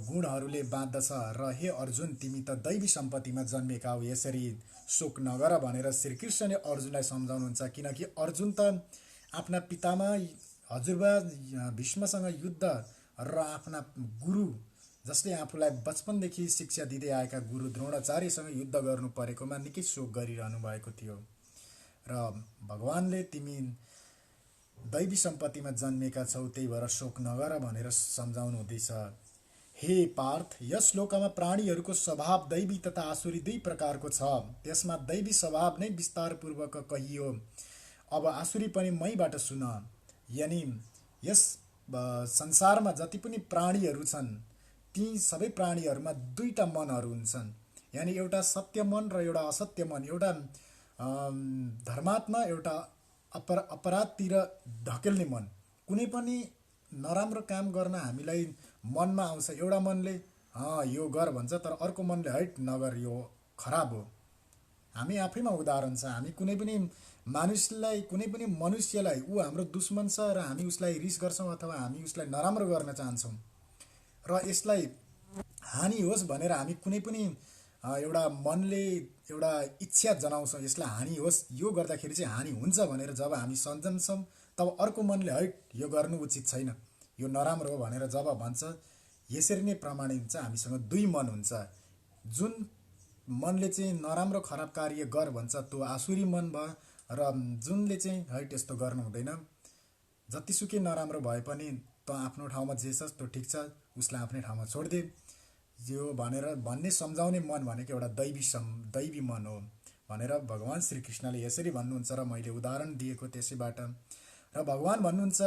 गुणहरूले बाँध्दछ। र हे अर्जुन, तिमी त दैवी सम्पत्तिमा जन्मेका हो, यसरी शोक नगर भनेर श्रीकृष्णले अर्जुनलाई सम्झाउनुहुन्छ। किनकि अर्जुन त आफ्ना पितामा हजुरबा भीष्मसँग युद्ध र आफ्ना गुरु, जसले आफूलाई बचपनदेखि शिक्षा दिँदै आएका गुरु द्रोणाचार्यसँग युद्ध गर्नु परेकोमा निकै शोक गरिरहनु भएको थियो। र भगवानले तिमी दैवी सम्पत्तिमा जन्मेका छौ, त्यही भएर शोक नगर भनेर सम्झाउनु हुँदैछ। हे पार्थ, यस लोकमा प्राणीहरूको स्वभाव दैवी तथा आसुरी दुई प्रकारको छ। त्यसमा दैवी स्वभाव नै विस्तारपूर्वक कहियो। अब आसुरी पनि मैबाट सुन। यानी यस संसारमा जति पनि प्राणीहरू छन् ती सबै प्राणीहरूमा दुईटा मनहरू हुन्छन्। यानी एउटा सत्य मन र एउटा असत्य मन, एउटा धर्मात्मा, एउटा अपराधतिर ढकेल्ने मन। कुनै पनि नराम्रो काम गर्न हामीलाई मनमा आउँछ, एउटा मनले यो गर भन्छ, तर अर्को मनले हैट नगर, यो खराब हो। हामी आफैमा उदाहरण छ। हामी कुनै पनि मानिसलाई, कुनै पनि मनुष्यलाई ऊ हाम्रो दुश्मन छ र हामी उसलाई रिस गर्छौँ अथवा हामी उसलाई नराम्रो गर्न चाहन्छौँ र यसलाई हानि होस् भनेर हामी कुनै पनि एउटा मनले एउटा इच्छा जनाउँछौँ, यसलाई हानि होस्, यो गर्दाखेरि चाहिँ हानि हुन्छ भनेर जब हामी सम्झन्छौँ, तब अर्को मनले हैट यो गर्नु उचित छैन, यो नराम्रो हो भनेर जब भन्छ, यसरी नै प्रमाणित हुन्छ हामीसँग दुई मन हुन्छ। जुन मनले चाहिँ नराम्रो खराब कार्य गर भन्छ त्यो आसुरी मन भयो, र जुनले चाहिँ हैट यस्तो गर्नु हुँदैन, जतिसुकै नराम्रो भए पनि त आफ्नो ठाउँमा जे छ त्यो ठिक छ, उसलाई आफ्नै ठाउँमा छोडिदे, यो भनेर भन्ने सम्झाउने मन भनेको एउटा दैवी मन हो भनेर भगवान श्रीकृष्णले यसरी भन्नुहुन्छ। र मैले उदाहरण दिएको त्यसैबाट। र भगवान भन्नुहुन्छ,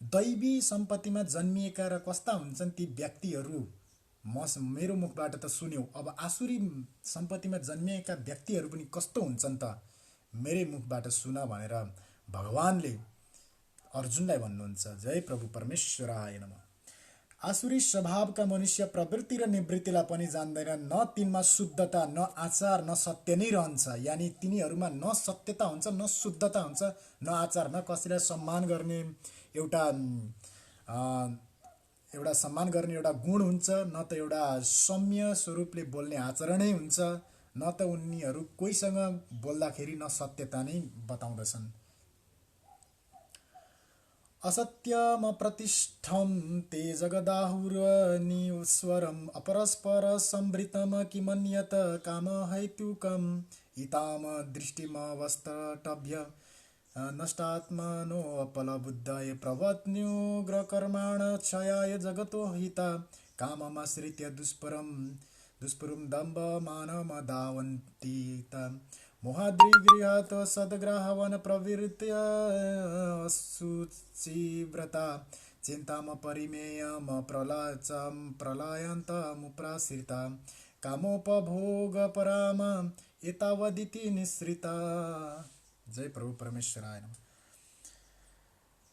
दैवी सम्पत्तिमा जन्मिएका र कस्ता हुन्छन् ती व्यक्तिहरू, मेरो मुखबाट त सुन्यौ। अब आसुरी सम्पत्तिमा जन्मिएका व्यक्तिहरू पनि कस्तो हुन्छन् त मेरै मुखबाट सुन भनेर भगवानले अर्जुनलाई भन्नुहुन्छ। जय प्रभु परमेश्वराय नमः। आसुरी स्वभावका मनुष्य प्रवृत्ति र निवृत्तिलाई पनि जान्दैनन्। न तिनमा शुद्धता, न आचार, न सत्य नै रहन्छ। यानी तिनीहरूमा न सत्यता हुन्छ, न शुद्धता हुन्छ, न आचार, न कसैलाई सम्मान गर्ने एउटा सम्मान गर्ने एउटा गुण हुन्छ, न त एउटा सौम्य स्वरूपले बोल्ने आचरणै हुन्छ, न त उनीहरू कोहीसँग बोल्दाखेरि न सत्यता नै बताउँदछन्। असत्यम प्रतिष्ठम ते जगदाहुरनीश्वरम अपरस्पर संवृतम किमन्यत काम हैतुकम इताम दृष्टिमवस्तटभ्य नष्टात्मनो अपलबुद्धाय प्रवत्न्युग्रकर्माण क्षयाय जगतो हिता काममाश्रित्य दुष्परम दुष्पुरुं दम्भ मानमदावन्तीता मोहाद्रिगृहात् सद्ग्राहवन प्रवृत्य शुचिव्रता चिन्ताम परिमेयम प्रलयन्तमुप्राश्रिता कामोपभोगपराम एतावदिति निःसृता। जय प्रभु परमेश्वराय नमः।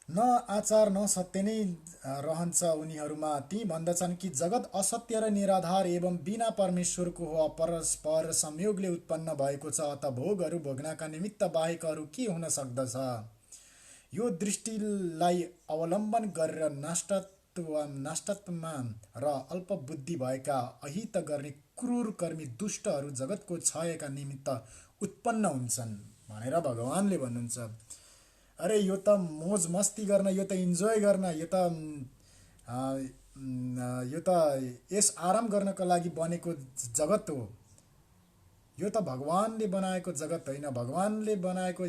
न आचार न सत्य नै रहन्छ उनीहरूमा। ती भन्दछन् कि जगत असत्य र निराधार एवं बिना परमेश्वरको हो, परस्पर संयोगले उत्पन्न भएको छ, अत भोगहरू भोग्नका निमित्त बाहेक अरू के हुन सक्दछ। यो दृष्टिलाई अवलम्बन गरेर नास्टत्वमा र अल्पबुद्धि भएका अहित गर्ने क्रूर कर्मी दुष्टहरू जगतको क्षयका निमित्त उत्पन्न हुन्छन् भनेर भगवानले भन्नुहुन्छ। अरे यो त मोज मस्ती गर्न, यो त इन्जोय गर्न, यो त यस आराम गर्नको लागि बनेको जगत हो। यो त भगवानले बनाएको जगत होइन। भगवानले बनाएको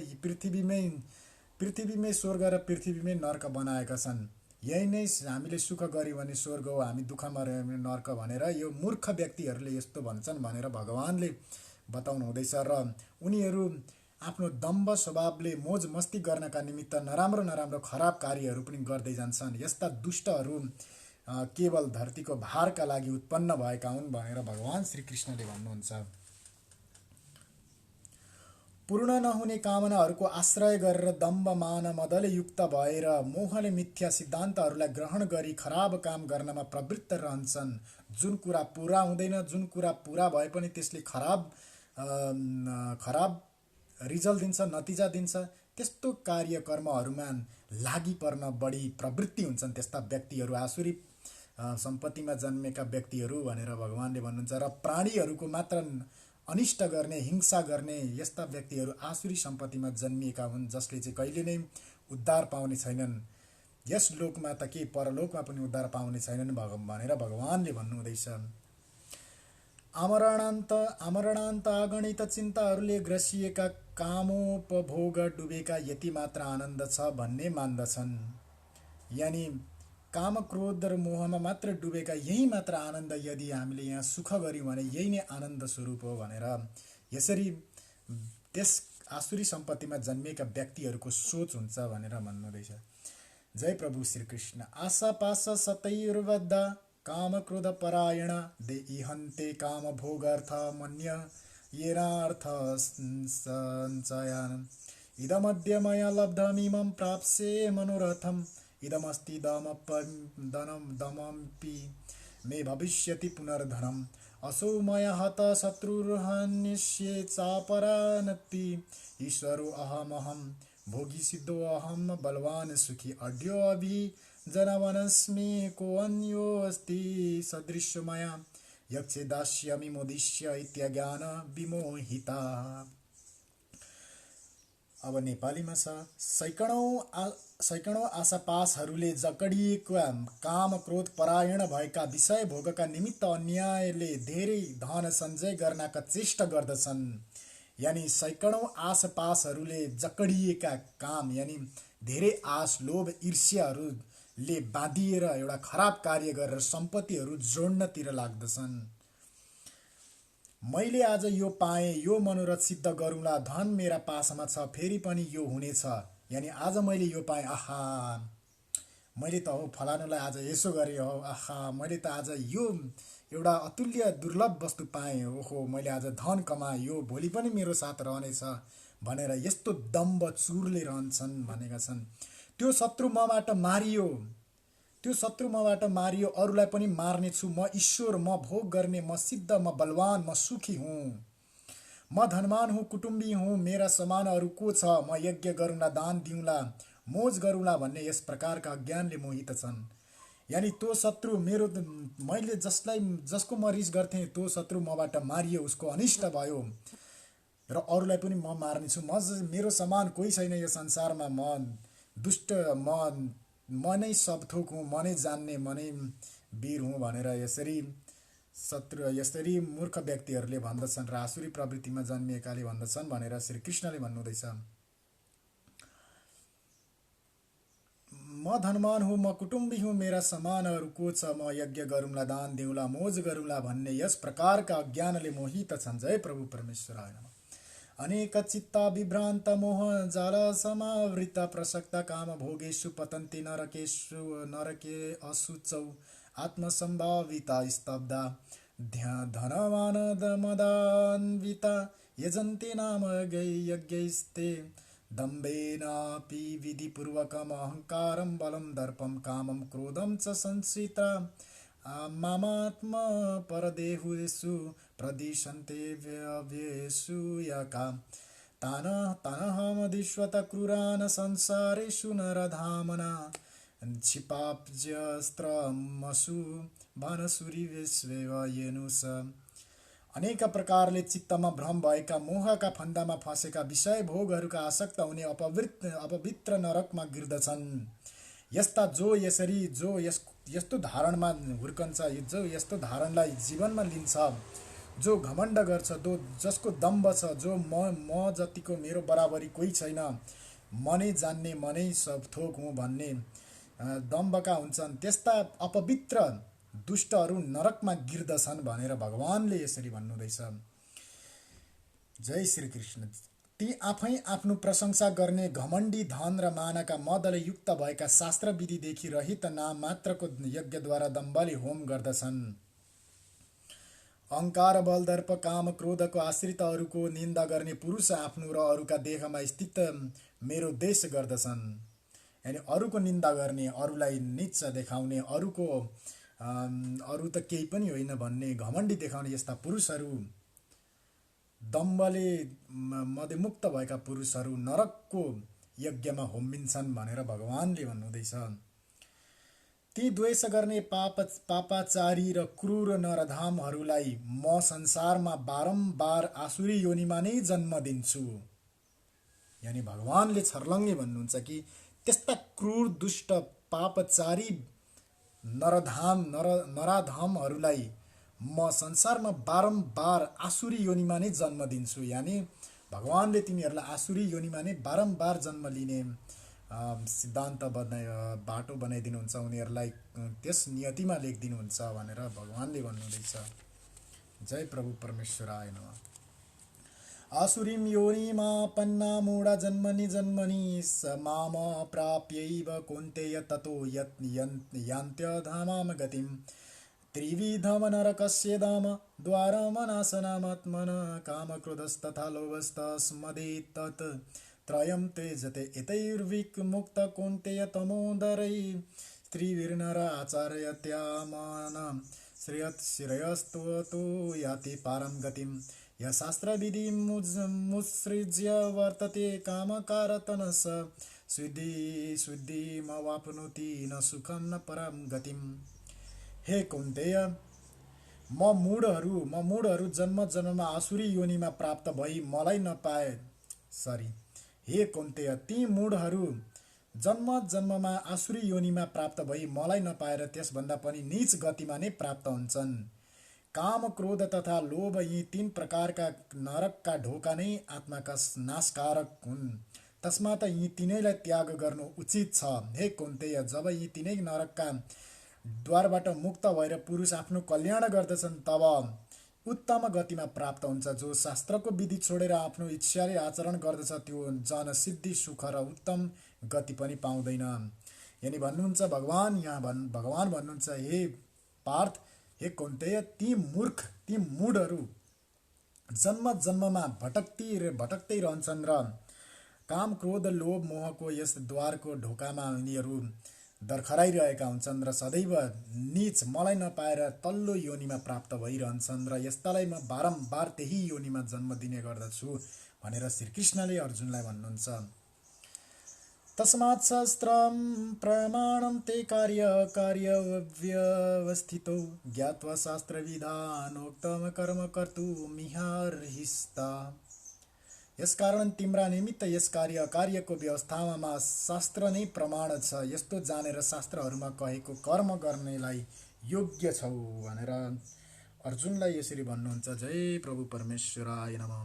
पृथ्वीमै स्वर्ग र पृथ्वीमै नर्क बनाएका छन्। यही नै हामीले सुख गऱ्यौँ भने स्वर्ग हो, हामी दुःखमा रह्यौँ भने नर्क भनेर यो मूर्ख व्यक्तिहरूले यस्तो भन्छन् भनेर भगवानले बताउनु हुँदैछ। र उनीहरू आफ्नो दम्भ स्वभावले मोज मस्ती गर्नका निमित्त नराम्रो खराब कार्यहरू पनि गर्दै जान्छन्। यस्ता दुष्टहरू केवल धरतीको भारका लागि उत्पन्न भएका हुन् भनेर भगवान श्री कृष्णले भन्नुहुन्छ। पूर्ण नहुने कामनाहरूको आश्रय गरेर दम्भ मान मदले युक्त भएर मोहले मिथ्या सिद्धान्तहरूलाई ग्रहण गरी खराब काम गर्नमा प्रवृत्त रहन्छन्। जुन कुरा पूरा हुँदैन, जुन कुरा पूरा भए पनि त्यसले खराब रिजल्ट दिन्छ, नतिजा दिन्छ, त्यस्तो कार्यकर्महरूमा लागि पर्न बढी प्रवृत्ति हुन्छन् त्यस्ता व्यक्तिहरू, आसुरी सम्पत्तिमा जन्मेका व्यक्तिहरू भनेर भगवानले भन्नुहुन्छ। र प्राणीहरूको मात्र अनिष्ट गर्ने, हिंसा गर्ने यस्ता व्यक्तिहरू आसुरी सम्पत्तिमा जन्मिएका हुन्, जसले चाहिँ कहिले नै उद्धार पाउने छैनन्। यस लोकमा त के परलोकमा पनि उद्धार पाउने छैनन् भनेर भगवानले भन्नुहुँदैछ। आमरणान्त अगणित चिन्ताहरूले ग्रसिएका कामोपभोग डुबेका यति मात्र आनन्द छ भन्ने मान्दछन्। यानि काम क्रोध र मोहमा मात्र डुबेका यही मात्र आनन्द, यदि हामीले यहाँ सुख गऱ्यौँ भने यही नै आनन्द स्वरूप हो भनेर यसरी त्यस आसुरी सम्पत्तिमा जन्मिएका व्यक्तिहरूको सोच हुन्छ भनेर भन्नुहुँदैछ। जय प्रभु श्री कृष्ण। आशा पाश सतैर्बद्धा काम क्रोध परायण देहन्ते काम भोगार्थ मन्य येनार्थ संचयान इदमद्य मया लब्धमिमं प्राप्स्ये मनोरथम् इदमस्ति दमपि मे भविष्यति पुनर्धनम् असौ मया हत शत्रुर्हनिष्ये चापरानपि ईश्वरो अहमहं भोगी सिद्धो अहम बलवान सुखी अड्यो अभि जनवनस्मि को अन्योऽस्ति सदृश मया यक्षे दास्यामि मोदिष्य इत्यज्ञान विमोहिता। अब नेपालीमा छ। सैकौं आशापासहरूले जकडिएका काम क्रोध परायण भएका विषय भोगका निमित्त अन्यायले धेरै धन सञ्चय गर्नका चेष्टा गर्दछन्। यानि सैकौं आशापासहरूले जकडिएका काम यानि धेरै आश, लोभ, ईर्ष्याहरूले बाँधिएर एउटा खराब कार्य गरेर सम्पत्तिहरू जोड्नतिर लाग्दछन्। मैले आज यो पाएँ, यो मनोरथ सिद्ध गरौँला, धन मेरा पासमा छ, फेरि पनि यो हुनेछ। यानि आज मैले यो पाएँ, आहा मैले त हो फलानुलाई आज यसो गरेँ हो, आहा मैले त आज यो एउटा अतुल्य दुर्लभ वस्तु पाएँ, ओहो मैले आज धन कमाएँ, यो भोलि पनि मेरो साथ रहनेछ भनेर यस्तो दम्भ चुरले रहन्छन् भनेका छन्। त्यो शत्रु मबाट मारियो, अरूलाई पनि मार्नेछु। म ईश्वर, म भोग गर्ने, म सिद्ध, म बलवान, म सुखी हुँ, म धनवान हुँ, कुटुम्बी हुँ, मेरा समान अरू को छ, म यज्ञ गरौँला, दान दिउँला, मोज गरौँला भन्ने यस प्रकारका अज्ञानले मोहित छन्। यानि त्यो शत्रु मैले जसको म रिस गर्थेँ त्यो शत्रु मबाट मारियो, उसको अनिष्ट भयो र अरूलाई पनि म मार्नेछु। मेरो समान कोही छैन यो संसारमा, म दुष्ट, म नै सब थोक हुँ, म नै जान्ने, म नै वीर हुँ भनेर यसरी मूर्ख व्यक्तिहरूले भन्दछन् र आसुरी प्रवृत्तिमा जन्मिएकाले भन्दछन् भनेर श्री कृष्णले भन्नुहुँदैछ। म धनवान हुँ, म कुटुम्बी हुँ, मेरा समानहरू को छ, म यज्ञ गरौँला, दान दिउँला, मोज गरौँला भन्ने यस प्रकारका अज्ञानले मोहित छन्। जय प्रभु परमेश्वराय नमः। अनेक चित्ता विभ्रान्त मोह जाल समावृत प्रसक्त काम भोगेषु पतन्ति नरके असुचौ आत्मसम्भाविता स्तब्धा धनवान मदान्विता यजन्ते नाम यज्ञैस्ते दम्भेनापि विधिपूर्वकम् अहङ्कारं बलं दर्पं कामं क्रोधं च संश्रिता मामात्म परदेहुषु प्रदिशन्ते व्यव्येषु यका तानहमदिश्वत क्रूरान् संसारेषु नरधामना क्षिपाब्जस्त्रमसु भानसुरी विश्वेव येनुस। अनेक प्रकारले चित्तमा भ्रम भएका मोहका फन्दामा फँसेका विषय भोगहरूका आसक्त हुने अपवित्र नरकमा गिर्दछन्। यस्ता जो यस्तो धारणमा हुर्कन्छ, जो यस्तो धारणलाई जीवनमा लिन्छ, जो घमण्ड गर्छ, जसको दम्भ छ, जो म जतिको मेरो बराबरी कोही छैन, म नै जान्ने, म नै सब थोक हुँ भन्ने दम्भका हुन्छन्, त्यस्ता अपवित्र दुष्टहरू नरकमा गिर्दछन् भनेर भगवानले यसरी भन्नुहुँदैछ। जय श्री कृष्ण। ती आफै आफ्नो प्रशंसा गर्ने घमण्डी धन र मानका मदले युक्त भएका शास्त्र विधिदेखि रहित नाम मात्रको यज्ञद्वारा दम्भले होम गर्दछन्। अहङ्कार बल दर्प काम क्रोधको आश्रितहरूको निन्दा गर्ने पुरुष आफ्नो र अरूका देहमा स्थित मेरो देश गर्दछन्। यानी अरूको निन्दा गर्ने, अरूलाई नीच देखाउने, अरू त केही पनि होइन भन्ने घमण्डी देखाउने यस्ता पुरुषहरू, दम्भले मदेमुक्त भएका पुरुषहरू नरकको यज्ञमा होमिन्छन् भनेर भगवानले भन्नुहुँदैछ। ती द्वेष गर्ने पापाचारी र क्रूर नरधामहरूलाई म संसारमा बारम्बार आसुरी योनिमा नै जन्म दिन्छु। यानी भगवानले छर्लङ्गै भन्नुहुन्छ कि त्यस्ता क्रूर दुष्ट पापचारी नराधामहरूलाई म संसारमा बारम्बार आसुरी योनिमा नै जन्म दिन्छु। यानी भगवानले तिनीहरूलाई आसुरी योनिमा नै बारम्बार जन्म लिने सिद्धान्त बाटो बनाइदिनुहुन्छ, उनीहरूलाई त्यस नियतिमा लेखिदिनुहुन्छ भनेर भगवानले भन्नुहुँदैछ। जय प्रभु परमेश्वराय नमः। आसुरीं योनिमापन्ना मूढा जन्मनि जन्मनि माम प्राप्यैव कौन्तेय ततो यान्त्यधामां गतिं त्रिविधम नरकस्य धाम द्वारमनाशनामात्मन कामक्रोधस्तथा लोभस्तस्मदेतत् त्रयं त्यजते एतैर्विमुक्त कौन्तेय तमोदरै स्त्रीभिर्नर आचार्यत्यामान श्रेयस्तु याति पारं गतिं यः शास्त्रविधिं मुत्सृज्य वर्तते कामकारतनस शुद्धिमवाप्नोति न सुखं न परं गतिं। हे कौन्तेय, म मूढहरू जन्म जन्ममा आसुरी योनिमा प्राप्त भई मलाई नपाए। हे कौन्तेय, ती मूढहरू जन्म जन्ममा आसुरी योनिमा प्राप्त भई मलाई नपाएर त्यसभन्दा पनि नीच गतिमा नै प्राप्त हुन्छन्। काम क्रोध तथा लोभ यी तीन प्रकारका नरकका ढोका नै आत्माका नाशकारक हुन्। तस्मात् यी तीनैलाई त्याग गर्नु उचित छ। हे कौन्तेय, जब यी तीनै नरकका द्वारबाट मुक्त भएर पुरुष आफ्नो कल्याण गर्दछन् तब उत्तम गतिमा प्राप्त हुन्छ। जो शास्त्रको विधि छोडेर आफ्नो इच्छाले आचरण गर्दछ त्यो जन सिद्धि सुख र उत्तम गति पनि पाउँदैन। यानी भन्नुहुन्छ भगवान भन्नुहुन्छ, हे पार्थ, हे कौन्तेय, ती मूढहरू जन्म जन्ममा भटक्दै रहन्छन् र काम क्रोध लोभ मोहको यस द्वारको ढोकामा उनीहरू दर्खराइरहेका हुन्छन् र सदैव नीच मलाई नपाएर तल्लो योनिमा प्राप्त भइरहन्छन् र यस्तालाई म बारम्बार त्यही योनिमा जन्म दिने गर्दछु भनेर श्रीकृष्णले अर्जुनलाई भन्नुहुन्छ। तस्मात् शास्त्रं प्रमाणं ते कार्यव्यवस्थितौ ज्ञात्वा शास्त्रविधानोक्तं कर्म कर्तुमिहार्हिस्ता। यसकारण तिम्रा निमित्त यस कार्य अकार्यको व्यवस्थामा शास्त्र नै प्रमाण छ। यस्तो जानेर शास्त्रहरूमा कहेको कर्म गर्नेलाई योग्य छौ भनेर अर्जुनलाई यसरी भन्नुहुन्छ। जय प्रभु परमेश्वराय नमः।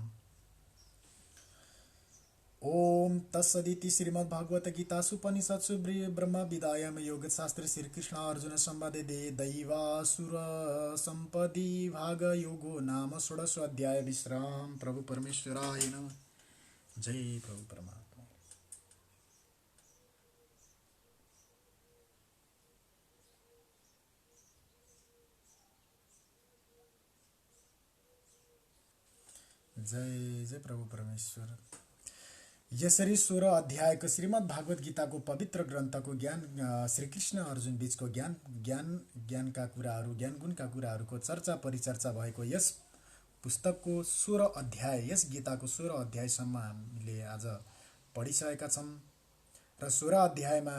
ओम तत्सदिति श्रीमद्भागवत गीतासुपनिषत्सु ब्रह्म विद्यायाम योगशास्त्रे श्रीकृष्ण अर्जुन संवादे दैवासुर संपदि भाग योगो नाम षोडश अध्याय विश्राम। प्रभु परमेश्वराय नमः। जय प्रभु परमात्मा। जय जय प्रभु परमेश्वर। यसरी 16 अध्यायको श्रीमद् भागवत गीताको पवित्र ग्रन्थको ज्ञान श्रीकृष्ण अर्जुन बीचको ज्ञानका कुराहरू, ज्ञान गुणका कुराहरूको चर्चा परिचर्चा भएको यस पुस्तकको 16 अध्याय, यस गीताको 16 अध्यायसम्म हामीले आज पढिसकेका छौँ। र 16 अध्यायमा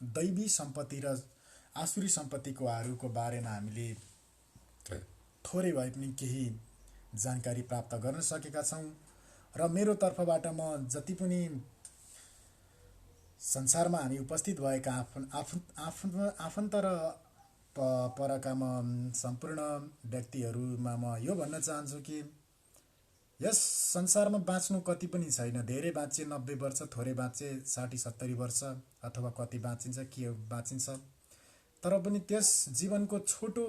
दैवी सम्पत्ति र आसुरी सम्पत्तिको बारेमा हामीले थोरै भए पनि केही जानकारी प्राप्त गर्न सकेका छौँ। र मेरो तर्फबाट म जति पनि संसारमा हामी उपस्थित भएका आफन्त र परका म सम्पूर्ण व्यक्तिहरूमा म यो भन्न चाहन्छु कि यस संसारमा बाँच्नु कति पनि छैन। धेरै बाँचे 90 वर्ष, थोरै बाँचे 60-70 वर्ष, अथवा कति बाँचिन्छ के बाँचिन्छ। तर पनि त्यस जीवनको छोटो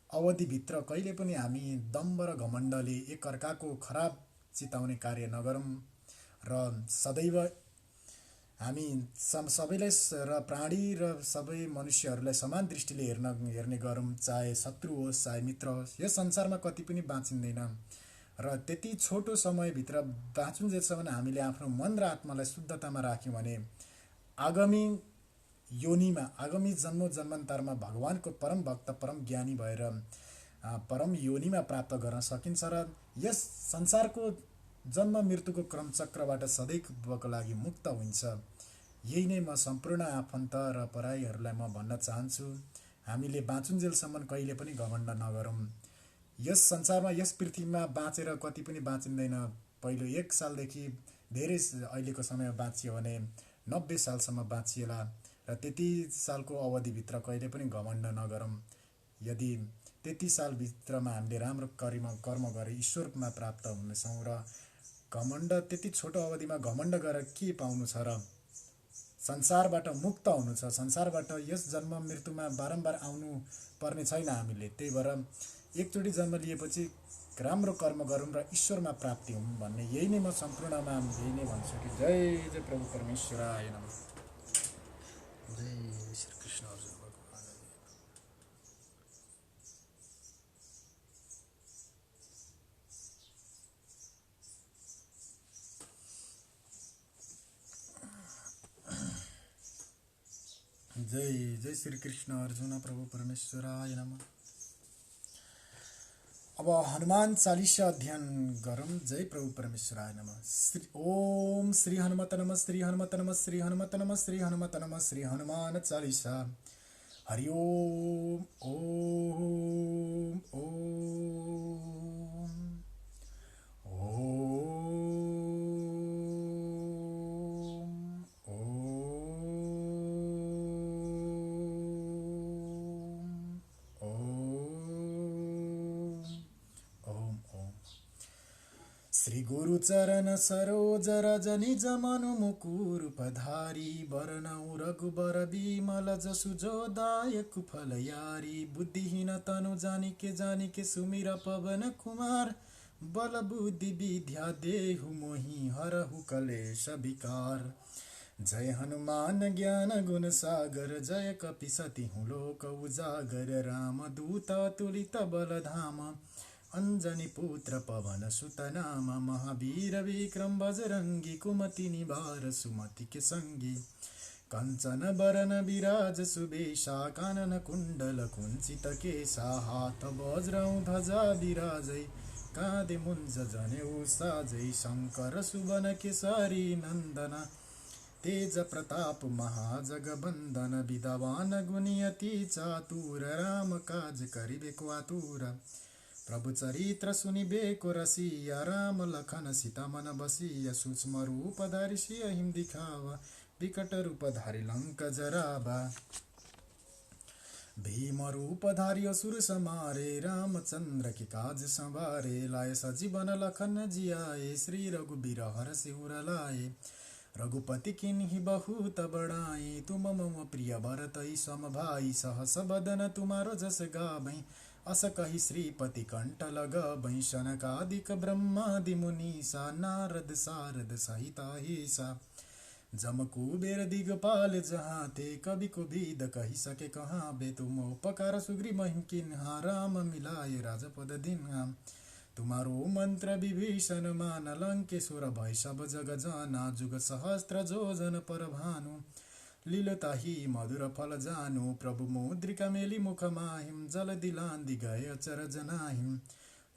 अवधिभित्र कहिले पनि हामी दम्भ र घमण्डले एकअर्काको खराब चिताउने कार्य नगरौँ र सदैव हामी सबैलाई र प्राणी र सबै मनुष्यहरूलाई समान दृष्टिले हेर्ने गरौँ। चाहे शत्रु होस् चाहे मित्र होस्, यस संसारमा कति पनि बाँचिँदैन। र त्यति छोटो समयभित्र बाँचुन्जेलसम्म हामीले आफ्नो मन र आत्मालाई शुद्धतामा राख्यौँ भने आगामी योनिमा, आगामी जन्मोजन्मान्तरमा भगवानको परम भक्त, परम ज्ञानी भएर परम योनिमा प्राप्त गर्न सकिन्छ। र यस संसारको जन्म मृत्युको क्रमचक्रबाट सदैवको लागि मुक्त हुन्छ। यही नै म सम्पूर्ण आफन्त र पराईहरूलाई म भन्न चाहन्छु। हामीले बाँचुन्जेलसम्म कहिले पनि घमण्ड नगरौँ। यस संसारमा, यस पृथ्वीमा बाँचेर कति पनि बाँचिँदैन। पहिलो 1 सालदेखि धेरै अहिलेको समयमा बाँचियो भने 90 सालसम्म बाँचिएला। र त्यति सालको अवधिभित्र कहिले पनि घमण्ड नगरौँ। यदि त्यति सालभित्रमा हामीले राम्रो कर्म गरे ईश्वरमा प्राप्त हुनेछौँ। र घमण्ड, त्यति छोटो अवधिमा घमण्ड गरेर के पाउनु छ र? संसारबाट मुक्त हुनु छ। संसारबाट यस जन्म मृत्युमा बारम्बार आउनु पर्ने छैन हामीले। त्यही भएर एकचोटि जन्म लिएपछि राम्रो कर्म गरौँ र ईश्वरमा प्राप्ति हौँ भन्ने यही नै म सम्पूर्णमा यही नै भन्छु कि जय जय प्रभु परमेश्वराय नमः। जय श्री कृष्ण अर्जुन भगवान। जय जय श्री कृष्ण अर्जुन प्रभु परमेश्वराय नमः। अब हनुमान चालीसा अध्ययन गरौँ। जय प्रभु परमेश्वराय नमः। ओम श्री हनुमत नमः, श्री हनुमत नमः, श्री हनुमत नमः, श्री हनुमत नमः। श्री हनुमान चालीसा। हरि ओम ओम ओम ओम श्री गुरु चरण सरोज रज निज मनु मुकुर पधारी वरनौ रघुबर विमल जसु जो दायक फल यारी बुद्धिहीन तनु जानिके सुमिर पवन कुमार बल बुद्धि विद्या देहु मोहि हरहु कलेश विकार। जय हनुमान ज्ञान गुण सागर जय कपीसति हूँ लोक उजागर राम दूत तुलित बल धाम अंजनी पुत्र पवन सुत नाम महावीर विक्रम बजरंगी कुमति निवार सुमति के संगी कंचन बरन विराज सुबेशा कानन कुंडल कुंचित केसा हाथ वज्र ध्वजा विराजै काँधे मुंज जनेऊ साजै शंकर सुवन केसरी नंदन तेज प्रताप महाजगबंदन विद्वान गुणियति चातुर राम काज करिबेको आतुर प्रभु चरित्र सुनिबेको रसिया राम लखन सीता मन बसिया सूक्ष्म रूप धारी सिंह दिखावा विकट रूप धारी लंक जराबा। भीम रूपधारी असुर समारे, रामचंद्र की काज संवारे। लाए सजीवन लखन जियाए, श्री रघुबीर हरषि उर लाए। रघुपति किन्हीं बहुत बड़ाई, तुम मम प्रिय भरतहि सम भाई। सहस बदन तुमारो जस गावै, अस कहि श्रीपति कंठ लगावै। सनकादिक ब्रह्मादि मुनीसा, नारद सारद सहिता हिसा। जम कुबेर दिगपाल जहाँ थे, कवि कोविद कही सके कहाँ बे। तुम उपकार सुग्रीव किन्हा, राम मिलाए राजपद दीन्हा। तुम्हारो मंत्र विभीषण मान, लंकेश्वर भय सब जग जाना। जुग सहस्त्र जो जन पर भानु, लीलता ही मधुर फल जानु। प्रभु मुद्रिका मेली मुख माहिम, जल दिलांदि गए अचर जनाहिम।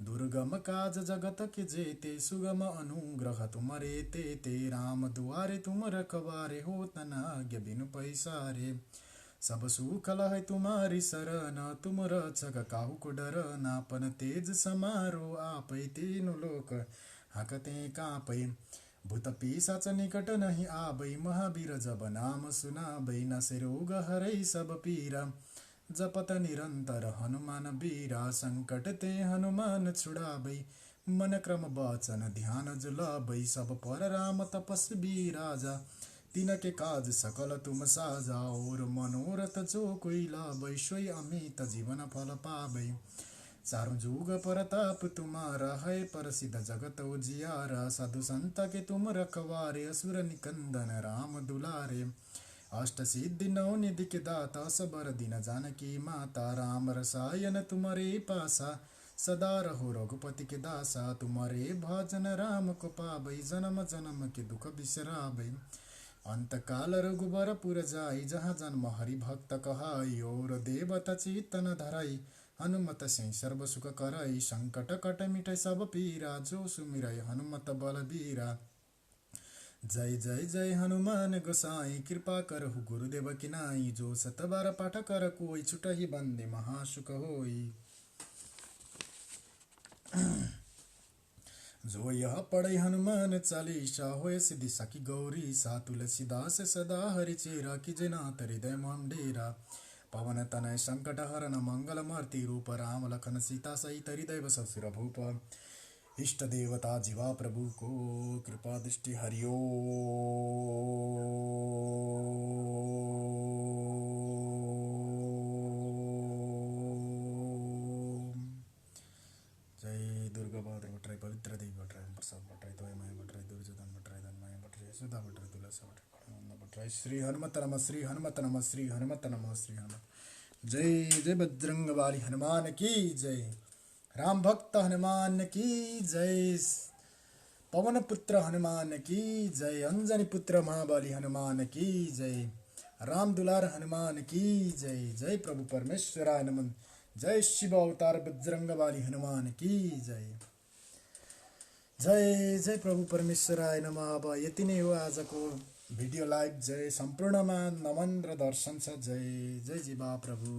दुर्गम काज जगत के जेते, सुगम अनुग्रह तुमरे तेते। राम दुआरे तुम रखवारे, हो तना आज्ञा बिनु पैसारे। सब सुख लहै तुम्हारी शरण, तुम रक्षक काहू को डरना। आपन तेज समारो आपै, तीनों लोक हाकते कापै। भूत पिशाच निकट नहीं आबै, महावीर जब नाम सुनाबै। नसे रोग हरै सब पीरा, जपत निरंतर हनुमान बीरा। संकट ते हनुमान छुड़ाबै, मन क्रम वचन ध्यान जुलाबै। सब पर राम तपस्वी राजा, तिनके काज सकल तुम साजा। और मनोरथ जो कोई लाबै, सोई अमित जीवन फल पाबै। चारों जुग परताप तुम्हारा, है प्रसिद्ध जगत उजियारा। साधु संत के तुम रखवारे, असुर निकंदन राम दुलारे। अष्ट सिद्धि नौ निधि के दाता, सबर दिन जानकी माता। राम रसायन तुम्हारे पासा, सदा रहो रघुपति के दासा। तुम्हारे भजन राम को पाबै, जन्म जन्म के दुख बिसराबै। अंत काल रघुबर पुर जाई, जहाँ जन्म हरि भक्त कहाई। और देवता चित्तन धराई, हनुमत से सर्व सुख कराई। संकट कट मिटै सब पीरा, जो सुमिरै हनुमत बलबीरा। जय जय जय हनुमान गोसाई, कृपा करहु गुरुदेव की नाई। जो सत बार पाठ कर कोई, छुटहि बंदे महासुख होई। जो यह पढ़े हनुमान चालीसा, होय सिद्धि सखी गौरी सा। तुलसीदास सदा हरिचेरा, कीजे नाथ हृदय मम डेरा। पवन तनय संकट हरन, मंगल मूर्ति रूप। राम लखन सीता सहित हृदय बसहु सिर भूप। इष्ट देवता जीवा प्रभु को, कृपा दृष्टि हरिओ। जय दुर्गा बहादुर भट्टराई, पवित्र देवी भट्टराई, प्रसाद भट्टराई, तोय माया भट्टराई, दुर्योधन भट्टराई, धनमाया भट्टराई, सुधा भट्टराई, तुलसा भट्टराई। श्री हनुमत नमः, श्री हनुमत नमः, श्री हनुमत नमः, श्री हनुमत। जय जय बजरंग बाली हनुमान की जय। राम भक्त हनुमान की जय। पवन पुत्र हनुमान की जय। अंजनी पुत्र महाबली हनुमान की जय। राम दुलार हनुमान की जय। जय प्रभु परमेश्वराय नमः। जय शिव अवतार बजरंग बाली हनुमान की जय। जय जय प्रभु परमेश्वराय नमः। अब यति नै हो आजको भिडियो लाइभ। जय सम्पूर्णमा नमन र दर्शन छ। जय जय जीवा प्रभु।